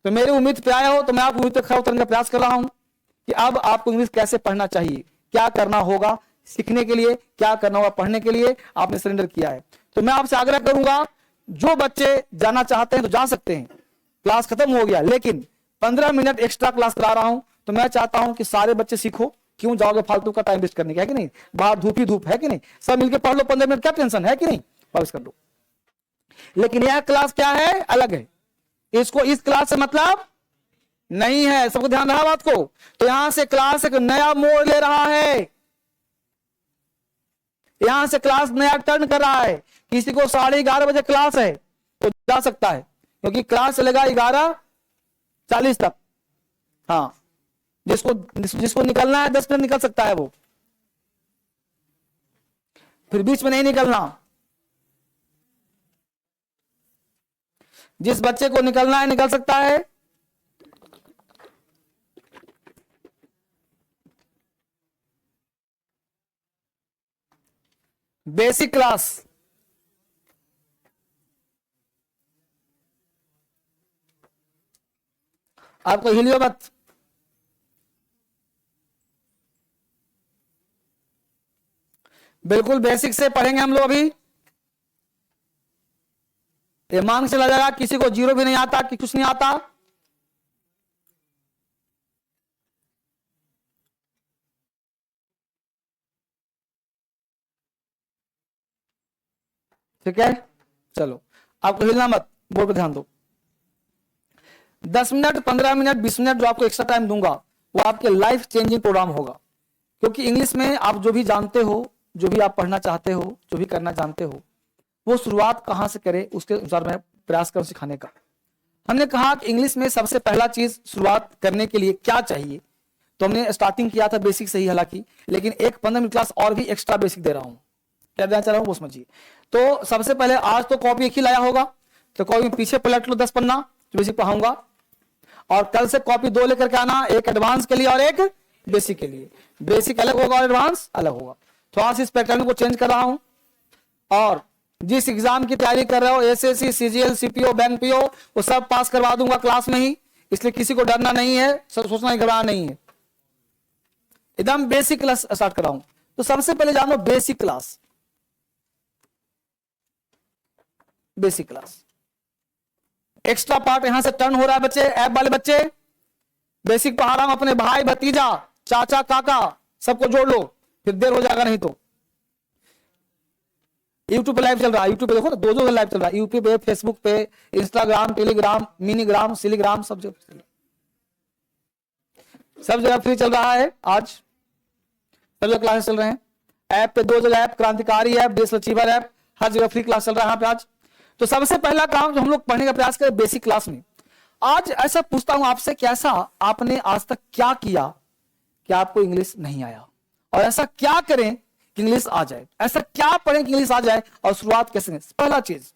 तो मेरी उम्मीद पे आए हो, तो मैं आपको उम्मीद पे खड़ा उतरने का प्रयास कर रहा हूं कि अब आपको इंग्लिश कैसे पढ़ना चाहिए, क्या करना होगा सीखने के लिए, क्या करना होगा पढ़ने के लिए, आपने सरेंडर किया है। तो मैं आपसे आग्रह करूंगा जो बच्चे जाना चाहते हैं तो जा सकते हैं, क्लास खत्म हो गया, लेकिन 15 मिनट एक्स्ट्रा क्लास करा रहा हूं तो मैं चाहता हूं कि सारे बच्चे सीखो। क्यों जाओगे फालतू का टाइम वेस्ट करने का, है कि नहीं? बाहर धूप ही धूप है कि नहीं? सब मिलकर पढ़ लो 15 मिनट, क्या टेंशन है कि नहीं? वापस कर लो। लेकिन यह क्लास क्या है, अलग है, इसको इस क्लास से मतलब नहीं है। सबको ध्यान रहा बात को। तो यहां से क्लास एक नया मोड़ ले रहा है, यहां से क्लास नया टर्न कर रहा है। किसी को 11:30 बजे क्लास है तो जा सकता है, क्योंकि क्लास चलेगा 11:40 तक। हाँ, जिसको निकलना है 10 मिनट निकल सकता है वो, फिर बीच में नहीं निकलना। जिस बच्चे को निकलना है निकल सकता है। बेसिक क्लास, आपको हिलियो मत। बिल्कुल बेसिक से पढ़ेंगे हम लोग अभी। ये मान से लगा किसी को जीरो भी नहीं आता कि कुछ नहीं आता। ठीक है, चलो आपको हिलना मत, बोर्ड पे ध्यान दो। 10 मिनट 15 मिनट 20 मिनट जो आपको एक्स्ट्रा टाइम दूंगा वो आपके लाइफ चेंजिंग प्रोग्राम होगा। क्योंकि इंग्लिश में आप जो भी जानते हो, जो भी आप पढ़ना चाहते हो, जो भी करना जानते हो, वो शुरुआत कहां से करें उसके अनुसार मैं प्रयास करूं सिखाने का। हमने कहा कि इंग्लिश में सबसे पहला चीज शुरुआत करने के लिए क्या चाहिए, तो हमने स्टार्टिंग किया था बेसिक से ही हालांकि, लेकिन एक 15 मिनट क्लास और भी एक्स्ट्रा बेसिक दे रहा हूं। क्या देना चाह रहा हूं वो समझिए। तो सबसे पहले आज तो कॉपी एक ही लाया होगा, तो कॉपी पीछे पलट लो 10 पन्ना जो बेसिक पढ़ाऊंगा, और कल से कॉपी 2 लेकर के आना, एक एडवांस के लिए और एक बेसिक के लिए। बेसिक अलग होगा और एडवांस अलग होगा। थोड़ा सा इस पैटर्न को चेंज कर रहा हूं। और जिस एग्जाम की तैयारी कर रहे हो, SSC, CGL, CPO, bank PO, वो सब पास करवा दूंगा क्लास में ही, इसलिए किसी को डरना नहीं है, सब सोचना घबराना नहीं है। एकदम बेसिक क्लास स्टार्ट कर रहा हूं। तो सबसे पहले जानो basic class, basic class extra part यहां से टर्न हो रहा है बच्चे, ऐप वाले बच्चे। बेसिक पढ़ा रहा हूं, अपने भाई भतीजा चाचा काका सबको जोड़ लो, फिर देर हो जाएगा नहीं तो। यूट्यूब पे लाइव चल रहा है, यूट्यूब पे देखो ना, दो लाइव चल रहा है, यूट्यूब पे, फेसबुक पे, इंस्टाग्राम, टेलीग्राम, मिनीग्राम, सिलीग्राम, सब जगह फ्री चल रहा है। आज सब जगह क्लासेस चल रहे हैं। ऐप पे 2 जगह ऐप, क्रांतिकारी ऐप, बेस अचीवर ऐप, हर जगह फ्री क्लास चल रहा है यहाँ पे आज। तो सबसे पहला काम जो हम लोग पढ़ने का प्रयास करें बेसिक क्लास में, आज ऐसा पूछता हूं आपसे कि ऐसा आपने आज तक क्या किया कि आपको इंग्लिश नहीं आया, और ऐसा क्या करें कि इंग्लिश आ जाए, ऐसा क्या पढ़ें कि इंग्लिश आ जाए, और शुरुआत कैसे करें। पहला चीज,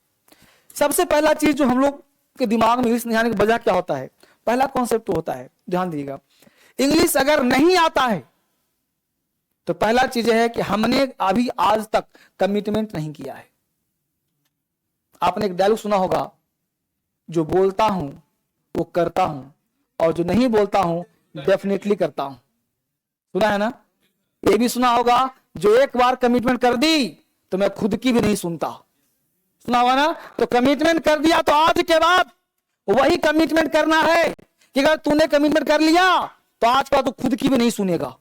सबसे पहला चीज जो हम लोग के दिमाग में इंग्लिश नहीं आने की वजह क्या होता है, पहला कॉन्सेप्ट होता है, ध्यान दीजिएगा, इंग्लिश अगर नहीं आता है तो पहला चीज है कि हमने अभी आज तक कमिटमेंट नहीं किया है। आपने एक डायलॉग सुना होगा, जो बोलता हूं वो करता हूं, और जो नहीं बोलता हूं डेफिनेटली करता हूं। सुना है ना? ये भी सुना होगा, जो एक बार कमिटमेंट कर दी तो मैं खुद की भी नहीं सुनता। सुना होगा ना? तो कमिटमेंट कर दिया तो आज के बाद वही कमिटमेंट करना है कि अगर तूने कमिटमेंट कर लिया तो आज के बाद तू खुद की भी नहीं सुनेगा।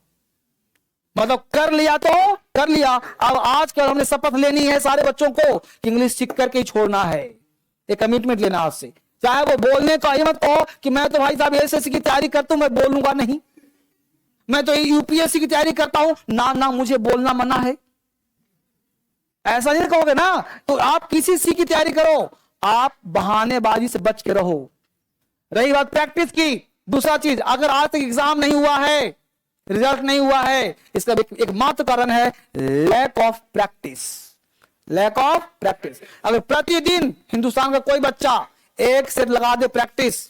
मतलब कर लिया तो कर लिया। अब आज के हमने शपथ लेनी है सारे बच्चों को कि इंग्लिश सीख करके ही छोड़ना है, ये कमिटमेंट लेना आज से। चाहे वो बोलने का ये मत कहो कि मैं तो भाई साहब एसएससी की तैयारी करता हूं, मैं बोलूंगा नहीं, मैं तो यूपीएससी की तैयारी करता हूं, ना ना मुझे बोलना मना है, ऐसा नहीं कहोगे ना। तो आप किसी सी की तैयारी करो, आप बहानेबाजी से बच के रहो। रही बात प्रैक्टिस की, दूसरा चीज, अगर आज तक एग्जाम नहीं हुआ है, रिजल्ट नहीं हुआ है, इसका एक मात्र कारण है lack of practice. Lack of practice. अगर प्रतिदिन हिंदुस्तान का कोई बच्चा एक सेट लगा दे प्रैक्टिस,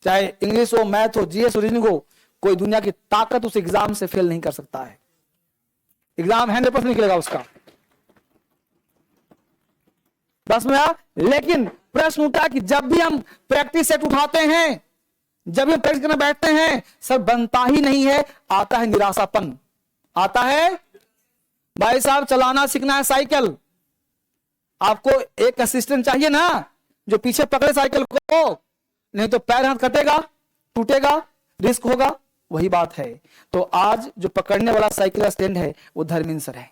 चाहे इंग्लिश हो, मैथ हो, जीएस हो, रीजनिंग हो, कोई दुनिया की ताकत उस एग्जाम से फेल नहीं कर सकता है। एग्जाम 100% निकलेगा उसका, बस में। लेकिन प्रश्न उठा कि जब भी हम प्रैक्टिस सेट उठाते हैं, जब भी हम प्रैक्टिस करने बैठते हैं, सर बनता ही नहीं है, आता है निराशापन, आता है। भाई साहब चलाना सीखना है साइकिल, आपको एक असिस्टेंट चाहिए ना जो पीछे पकड़े साइकिल को, नहीं तो पैर हाथ कटेगा, टूटेगा, रिस्क होगा। वही बात है। तो आज जो पकड़ने वाला साइकिल स्टैंड है वो धर्मेंद्र सर है,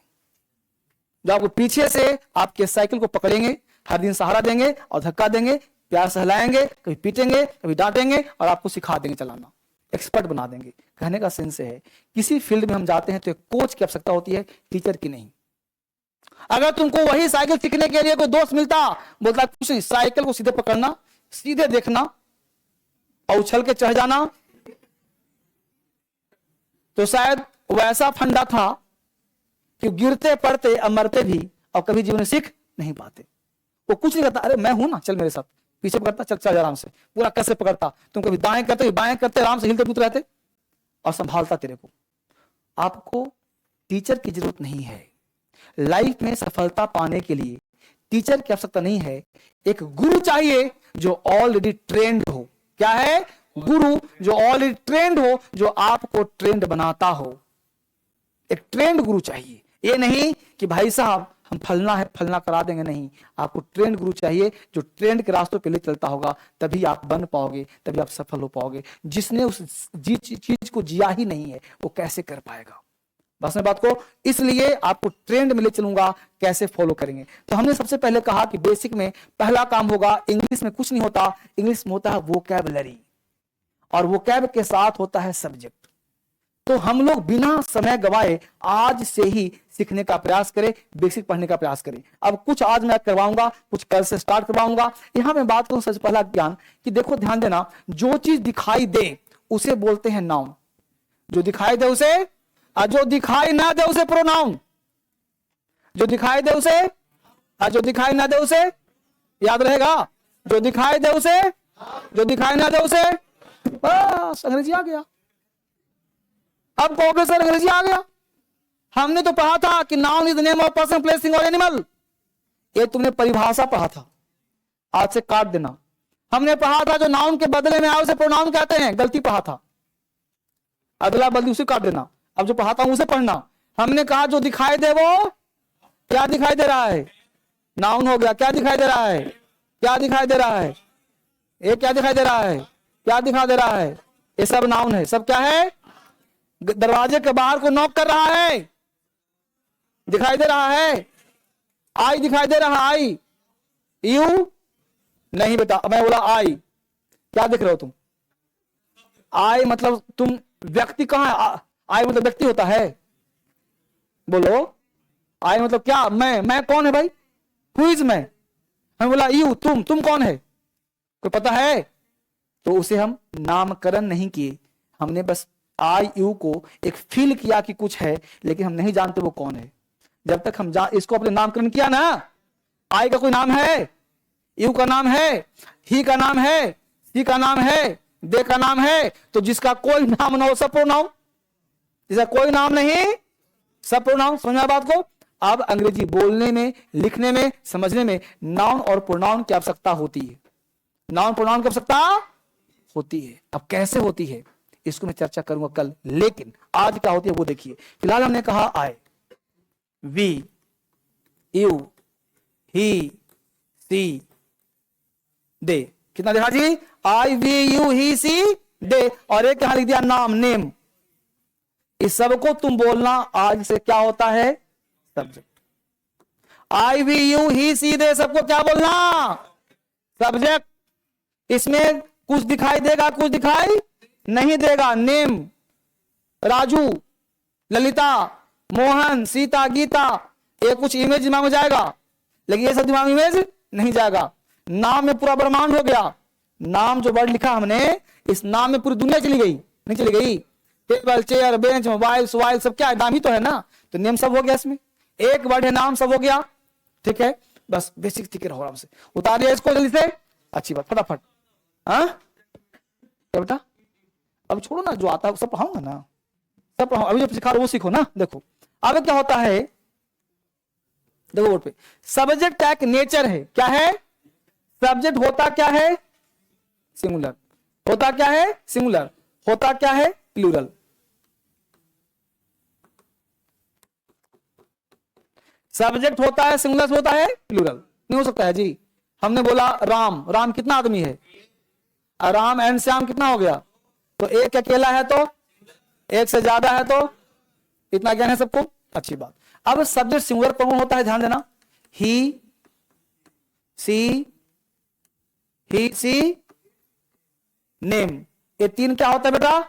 जो आपको पीछे से आपके साइकिल को पकड़ेंगे, हर दिन सहारा देंगे और धक्का देंगे, प्यार से हिलाएंगे, कभी पीटेंगे, कभी डांटेंगे और आपको सिखा देंगे चलाना, एक्सपर्ट बना देंगे। कहने का सेंस है किसी फील्ड में हम जाते हैं तो एक कोच की आवश्यकता होती है, टीचर की नहीं। अगर तुमको वही साइकिल सीखने के लिए कोई दोस्त मिलता, बोलता कुछ नहीं, साइकिल को सीधे पकड़ना, सीधे देखना और उछल के चढ़ जाना, तो शायद वैसा फंडा था कि गिरते पड़ते और मरते भी और कभी जीवन में सीख नहीं पाते। वो कुछ नहीं करता, अरे मैं हूं ना, चल मेरे साथ, पीछे पकड़ता, चल चल आराम से, पूरा कैसे पकड़ता, तुम कभी दाएं करते बाएं करते, आराम से हिलते डुलते रहते और संभालता तेरे को। आपको टीचर की जरूरत नहीं है। लाइफ में सफलता पाने के लिए टीचर की आवश्यकता नहीं है, एक गुरु चाहिए जो ऑलरेडी ट्रेंड हो। क्या है? गुरु जो ऑलरेडी ट्रेंड हो, जो आपको ट्रेंड बनाता हो। एक ट्रेंड गुरु चाहिए, ये नहीं कि भाई साहब हम फलना है फलना करा देंगे, नहीं। आपको ट्रेंड गुरु चाहिए जो ट्रेंड के रास्तों पे ले चलता होगा, तभी आप बन पाओगे, तभी आप सफल हो पाओगे। जिसने उस चीज को जिया ही नहीं है वो कैसे कर पाएगा? बस मैं बात को, इसलिए आपको ट्रेंड में ले चलूंगा, कैसे फॉलो करेंगे। तो हमने सबसे पहले कहा कि बेसिक में पहला काम होगा, इंग्लिश में कुछ नहीं होता, इंग्लिश में होता है वोकैबुलरी, और वोकैब के साथ होता है सब्जेक्ट। तो हम लोग बिना समय गवाए आज से ही सीखने का प्रयास करें, बेसिक पढ़ने का प्रयास करें। अब कुछ आज मैं करवाऊंगा, कुछ कल से स्टार्ट करवाऊंगा। यहां मैं बात करूं सबसे पहला ज्ञान कि देखो ध्यान देना, जो चीज दिखाई दे उसे बोलते हैं नाउन। जो दिखाई दे उसे, और जो दिखाई ना दे उसे प्रोनाउन। जो दिखाई दे उसे, और जो दिखाई ना दे उसे, याद रहेगा, जो दिखाई दे उसे, जो दिखाई ना दे उसे। बस अंग्रेजी आ गया। अब कहोगे सर अंग्रेजी आ गया, हमने तो पढ़ा था कि noun is the name of person, place, thing और एनिमल। ये तुमने परिभाषा पढ़ा था, आज से काट देना। हमने पढ़ा था जो नाउन के बदले में आए उसे प्रोनाउन कहते हैं, गलती पढ़ा था, अदला बदली उसे काट देना। अब जो पढ़ाता हूं उसे पढ़ना। हमने कहा जो दिखाई दे वो क्या दिखाई दे रहा है, नाउन हो गया। क्या दिखाई दे रहा है, क्या दिखाई दे रहा है, ये क्या दिखाई दे रहा है, क्या दिखाई दे रहा है, ये सब नाउन है। सब क्या है? दरवाजे के बाहर को नॉक कर रहा है, दिखाई दे रहा है। आई दिखाई दे रहा, आई। यू नहीं बेटा, मैं बोला आई, क्या देख रहे हो तुम? आई मतलब तुम, व्यक्ति कहां है? आई मतलब व्यक्ति होता है, बोलो। आई मतलब क्या? मैं कौन है भाई? हु इज मैं? मैं बोला यू, तुम कौन है? कोई पता है? तो उसे हम नामकरण नहीं किए, हमने बस आई यू को एक फील किया कि कुछ है, लेकिन हम नहीं जानते वो कौन है। जब तक हम इसको अपने नामकरण किया ना, आई का कोई नाम है, यू का नाम है, ही का नाम है, सी का नाम है, दे का नाम है, तो जिसका कोई नाम ना हो सब प्रोनाउन, जिसका कोई नाम नहीं सब प्रोनाउन। समझा बात को? अब अंग्रेजी बोलने में, लिखने में, समझने में नाउन और प्रोनाउन की आवश्यकता होती है। नाउन प्रोनाउन की आवश्यकता होती है। अब कैसे होती है इसको मैं चर्चा करूंगा कल, लेकिन आज क्या होती है वो देखिए। फिलहाल हमने कहा आई, वी, यू, ही, सी, दे। कितना देखा जी? आई, वी, यू, ही, सी, दे। और एक यहां लिख दिया नाम, नेम। इस सबको तुम बोलना आज से क्या होता है? सब्जेक्ट। आई, वी, यू, ही, सी, दे, सबको क्या बोलना? सब्जेक्ट। इसमें कुछ दिखाई देगा, कुछ दिखाई नहीं देगा। नेम, राजू, ललिता, मोहन, सीता, गीता, ये कुछ इमेज दिमाग में जाएगा, लेकिन ये सब दिमाग में इमेज नहीं जाएगा। नाम में पूरा ब्रह्मांड हो गया। नाम जो वर्ड लिखा हमने, इस नाम में पूरी दुनिया चली गई, नहीं चली गई? टेबल, चेयर, बेंच, मोबाइल, सोबाइल सब क्या है? नाम ही तो है ना। तो नेम सब हो गया, इसमें एक वर्ड है नाम, सब हो गया। ठीक है, बस बेसिक ठीक रहो, आराम से उतारिए इसको जल्दी से। अच्छी बात, फटाफट। हाँ क्या बेटा? अब छोड़ो ना, जो आता है सब पढ़ाऊंगा ना, सब पढ़ाऊंगा। अभी जो सिखा रहा वो सीखो ना। देखो अब क्या होता है, देखो बोर्ड पे, सब्जेक्ट एक नेचर है। क्या है? सब्जेक्ट होता क्या है? सिंगुलर। होता क्या है? सिंगुलर। होता क्या है? प्लूरल। सब्जेक्ट होता है सिंगुलर, होता है प्लूरल। नहीं हो सकता है जी। हमने बोला राम, राम कितना आदमी है, राम एंड श्याम कितना हो गया, तो एक अकेला है तो, एक से ज्यादा है तो, इतना ज्ञान है सबको, अच्छी बात। अब सब्जेक्ट सिंगुलर प्रोनाउन होता है, ध्यान देना, ही सी नेम, ये तीन क्या होता है बेटा,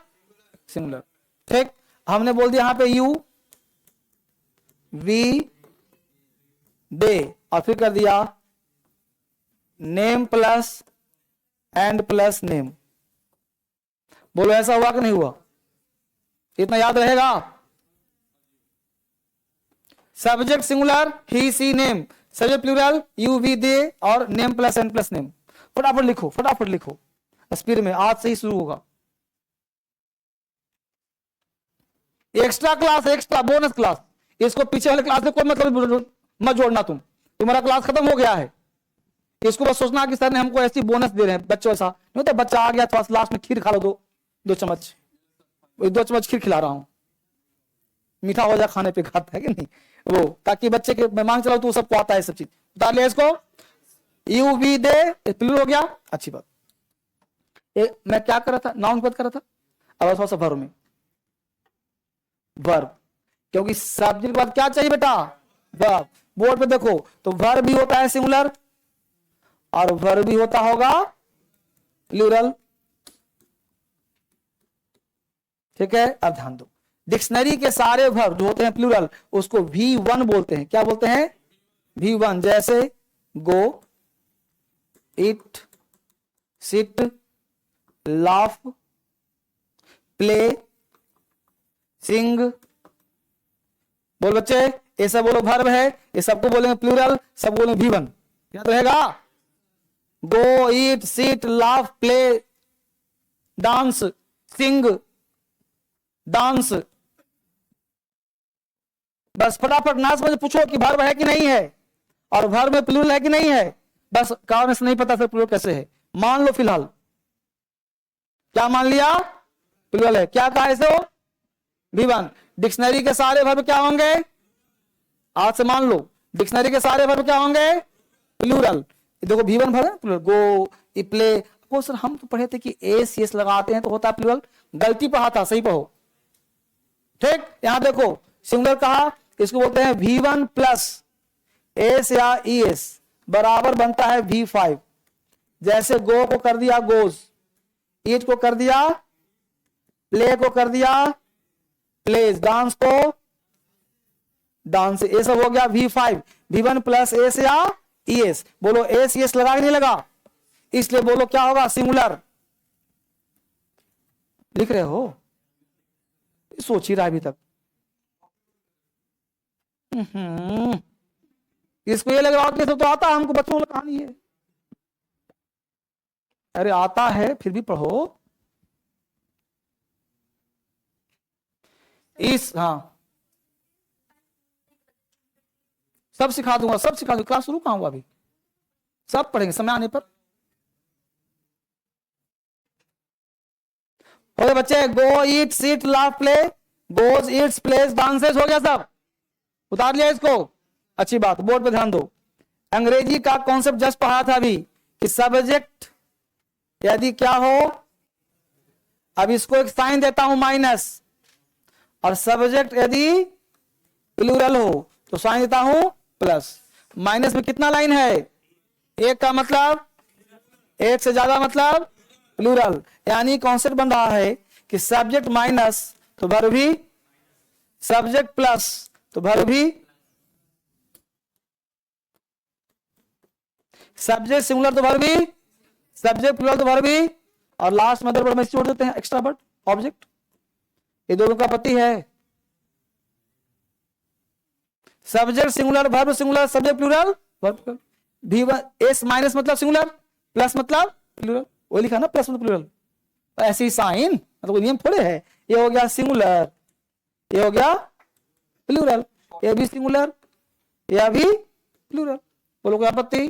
सिंगुलर। ठीक, हमने बोल दिया यहां पे यू वी दे, और फिर कर दिया name plus and plus name. बोलो ऐसा हुआ कि नहीं हुआ, इतना याद रहेगा। Subject singular he she name, subject plural you we they, और name plus and plus name. फटाफट लिखो, फटाफट लिखो, स्पीड में, आज से ही शुरू होगा। Extra class, extra bonus class, इसको पीछे वाले क्लास में कोई मतलब मत जोड़ना, तुम्हारा क्लास खत्म हो गया है। इसको बस सोचना कि सर ने हमको ऐसी बोनस दे रहे हैं, बच्चों ऐसा नहीं तो बच्चा आ गया थोड़ा सा लास्ट में खीर खा लो, दो चम्मच, 2 चम्मच खीर खिला रहा हूं, मीठा हो जाए खाने पे, खाता है कि नहीं वो, ताकि बच्चे के मैं मांग चलाऊ तो सबको आता है सब चीज। उतार लिया इसको, यू वी दे प्लूरल हो गया, अच्छी बात। मैं क्या कर रहा था, नाउन पद कर रहा था, अब थोड़ा सा वर्ब में, वर्ब, क्योंकि सब्जेक्ट के बाद क्या चाहिए बेटा, वर्ब। बोर्ड पे देखो तो वर्ब भी होता है सिंगुलर, और वर्ब भी होता होगा प्लूरल। ठीक है, अब ध्यान दो, डिक्शनरी के सारे वर्ब जो होते हैं प्लूरल, उसको V1 बोलते हैं। क्या बोलते हैं, V1। जैसे गो, इट, सिट, लाफ, प्ले, सिंग। बोल बच्चे, ये सब बोलो वर्ब है, ये सबको बोलेंगे प्लूरल, सब बोलेंगे V1, याद रहेगा। गो, eat, sit, laugh, play, dance, सिंग, डांस। बस फटाफट ना समझ पूछो कि वर्ब है कि नहीं है, और वर्ब में प्लूरल है कि नहीं है। बस कारण से नहीं पता सर प्लूरल कैसे है, मान लो फिलहाल, क्या मान लिया, प्लूरल है। क्या कहा इसे, V1। डिक्शनरी के सारे वर्ब क्या होंगे, आज से मान लो, डिक्शनरी के सारे वर्ब क्या होंगे, प्लूरल। देखो V1 वर्ब है प्लूरल, गो, प्ले। वो सर हम तो पढ़े थे कि एस यस लगाते हैं तो होता है प्लूरल, गलती पढ़ा था, सही पढ़ो। ठीक, यहां देखो सिंगुलर कहा, इसको बोलते हैं V1 प्लस एस या ES बराबर बनता है V5। जैसे गो को कर दिया गोज, ईट को कर दिया प्ले, को कर दिया प्लेज, डांस को डांस, ये सब हो गया V5। V1 प्लस एस या ES, बोलो एस ES लगा कि नहीं लगा, इसलिए बोलो क्या होगा, सिंगुलर। लिख रहे हो, सोच ही रहा अभी तक। इसको ये लग रहा है तो आता है हमको, बच्चों वाला कहानी है। अरे आता है फिर भी पढ़ो। इस हाँ सब सिखा दूंगा, सब सिखा दूंगा, क्लास शुरू कहाँ हुआ अभी, सब पढ़ेंगे समय आने पर। हो गए बच्चे, go, eat, sit, laugh, play, goes, eats, plays, dances, हो गया सब, उतार लिया इसको, अच्छी बात। बोर्ड पे ध्यान दो, अंग्रेजी का कॉन्सेप्ट जस्ट पढ़ा था अभी कि सब्जेक्ट यदि क्या हो, अब इसको एक साइन देता हूं माइनस, और सब्जेक्ट यदि प्लूरल हो तो साइन देता हूं प्लस। माइनस में कितना लाइन है, एक का मतलब, एक से ज्यादा मतलब प्लूरल, यानी कॉन्सेप्ट बन रहा है कि सब्जेक्ट माइनस तो वर्ब भी, सब्जेक्ट प्लस तो वर्ब भी, सब्जेक्ट सिंगुलर तो वर्ब भी, सब्जेक्ट प्लूरल तो वर्ब भी, और लास्ट में वर्ड में जोड़ देते हैं एक्स्ट्रा वर्ड ऑब्जेक्ट। ये दोनों का पति है, subject singular, verb singular, subject plural, verb plural. V1 S minus मतलब सिंगुलर, प्लस मतलब प्लूरल, वो लिखा ना प्लस मतलब प्लूरल, तो ऐसे ही साइन मतलब नियम थोड़े है। ये हो गया सिंगुलर, ये हो गया प्लूरल, ये भी सिंगुलर, यह भी प्लूरल, बोलो कोई आपत्ति।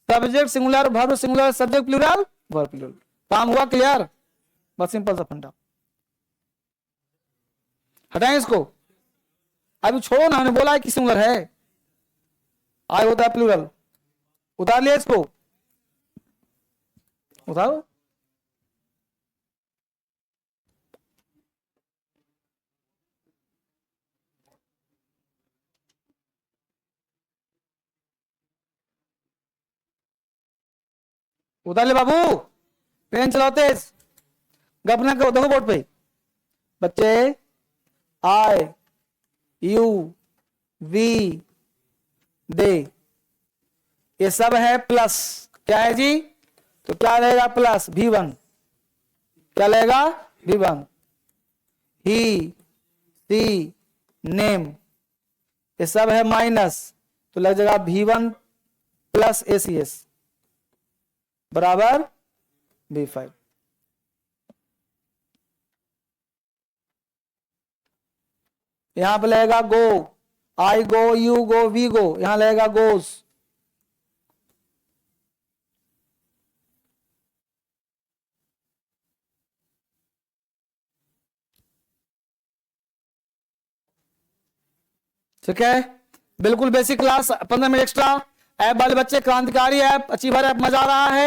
Subject singular, verb singular, subject plural, verb plural, काम हुआ क्लियर, बस सिंपल सा फंडा। हटाएं इसको, अभी छोड़ो ना, हमने बोला है कि सिंगुलर है, आई होता है प्लूरल, उतार लिया इसको, उतारो। उतार ले बाबू, पेन चलाओ तेज, गप ना करो। देखो बोर्ड पे बच्चे, आई यू वी दे, ये सब है प्लस। क्या है जी? तो क्या रहेगा? Plus V1। क्या रहेगा? V1। ही सी नेम, ये सब है माइनस, तो लग जाएगा V1 प्लस ACS बराबर V5। यहां पे लगेगा गो, आई गो, यू गो, वी गो, यहां लगेगा गोस। ठीक है, बिल्कुल basic class, 15 minute extra. App वाले बच्चे, क्रांतिकारी ऐप, अचीवर ऐप, मजा आ रहा है?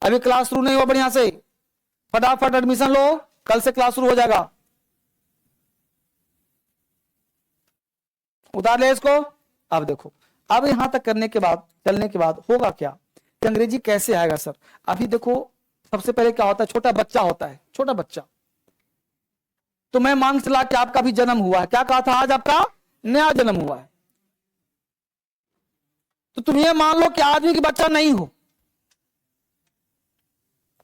अभी क्लास शुरू नहीं हुआ बढ़िया से, फटाफट एडमिशन लो, कल से क्लास शुरू हो जाएगा। उतार ले इसको। अब देखो, अब यहां तक करने के बाद, चलने के बाद होगा क्या? अंग्रेजी कैसे आएगा सर? अभी देखो, सबसे पहले क्या होता है, छोटा बच्चा होता है, छोटा बच्चा। तो मैं मान के चला कि आपका भी जन्म हुआ है, क्या कहा था? आज आपका नया जन्म हुआ है। तो तुम ये मान लो कि आदमी की बच्चा नहीं हो,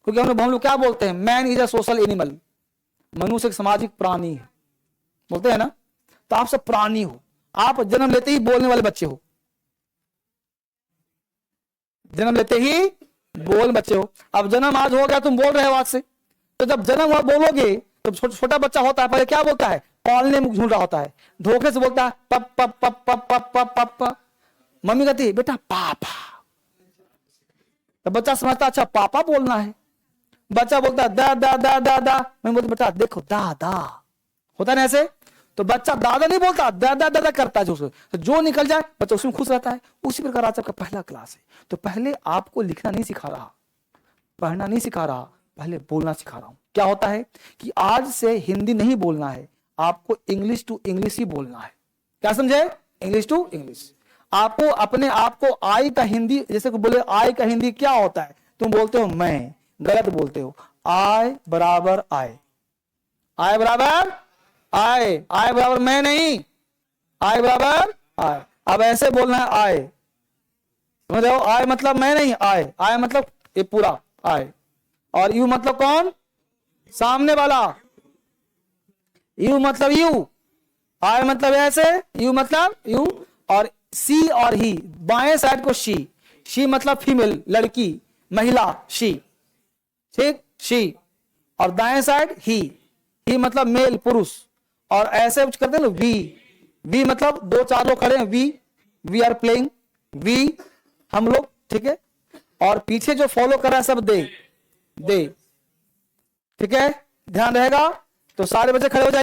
क्योंकि हम लोग क्या बोलते हैं? Man is a social animal, मनुष्य एक सामाजिक प्राणी है, बोलते हैं ना। तो आप सब प्राणी हो, आप जन्म लेते ही बोलने वाले बच्चे हो, जन्म लेते ही बोल बच्चे हो। अब जन्म आज हो गया, तुम बोल रहे हो आज से, तो जब जन्म हुआ बोलोगे, तो छोटा बच्चा होता है, पहले क्या बोलता है? पालने में झूल रहा होता है, धोखे से बोलता है पप पप पप पप पप पप पप। मम्मी कहती है बेटा पापा, तो बच्चा समझता अच्छा पापा बोलना है। बच्चा बोलता है दा दा दा दा दा, मैं बोलती बेटा देखो दादा, होता है ना ऐसे। तो बच्चा दादा नहीं बोलता, दादा दादा करता है, तो जो निकल जाए बच्चा उसमें खुश रहता है। उसी प्रकार आज आपका पहला क्लास है, तो पहले आपको लिखना नहीं सिखा रहा, पढ़ना नहीं सिखा रहा, पहले बोलना सिखा रहा हूं। क्या होता है कि आज से हिंदी नहीं बोलना है, आपको इंग्लिश टू इंग्लिश ही बोलना है। क्या समझे? English to English. आपको अपने आप को आई का हिंदी, जैसे को बोले आई का हिंदी क्या होता है, तुम बोलते हो मैं, गलत बोलते हो। आई बराबर आए, आई बराबर आए, आए बराबर मैं नहीं, आए बराबर आए। अब ऐसे बोलना है आए, समझ रहे हो? आए मतलब मैं नहीं, आए, आए मतलब ये पूरा आए। और यू मतलब कौन? सामने वाला। यू मतलब यू, आई मतलब ऐसे, यू मतलब यू। और सी और ही, बाएं साइड को शी मतलब फीमेल, लड़की, महिला, शी, ठीक, शी। और दाएं साइड ही मतलब मेल, पुरुष। और ऐसे कुछ करते हैं ना वी मतलब दो चार लोग खड़े हैं, वी आर प्लेइंग, वी हम लोग, ठीक है। और पीछे जो फॉलो कर रहा है सब दे, ठीक है, ध्यान रहेगा। तो सारे बच्चे खड़े हो जाए।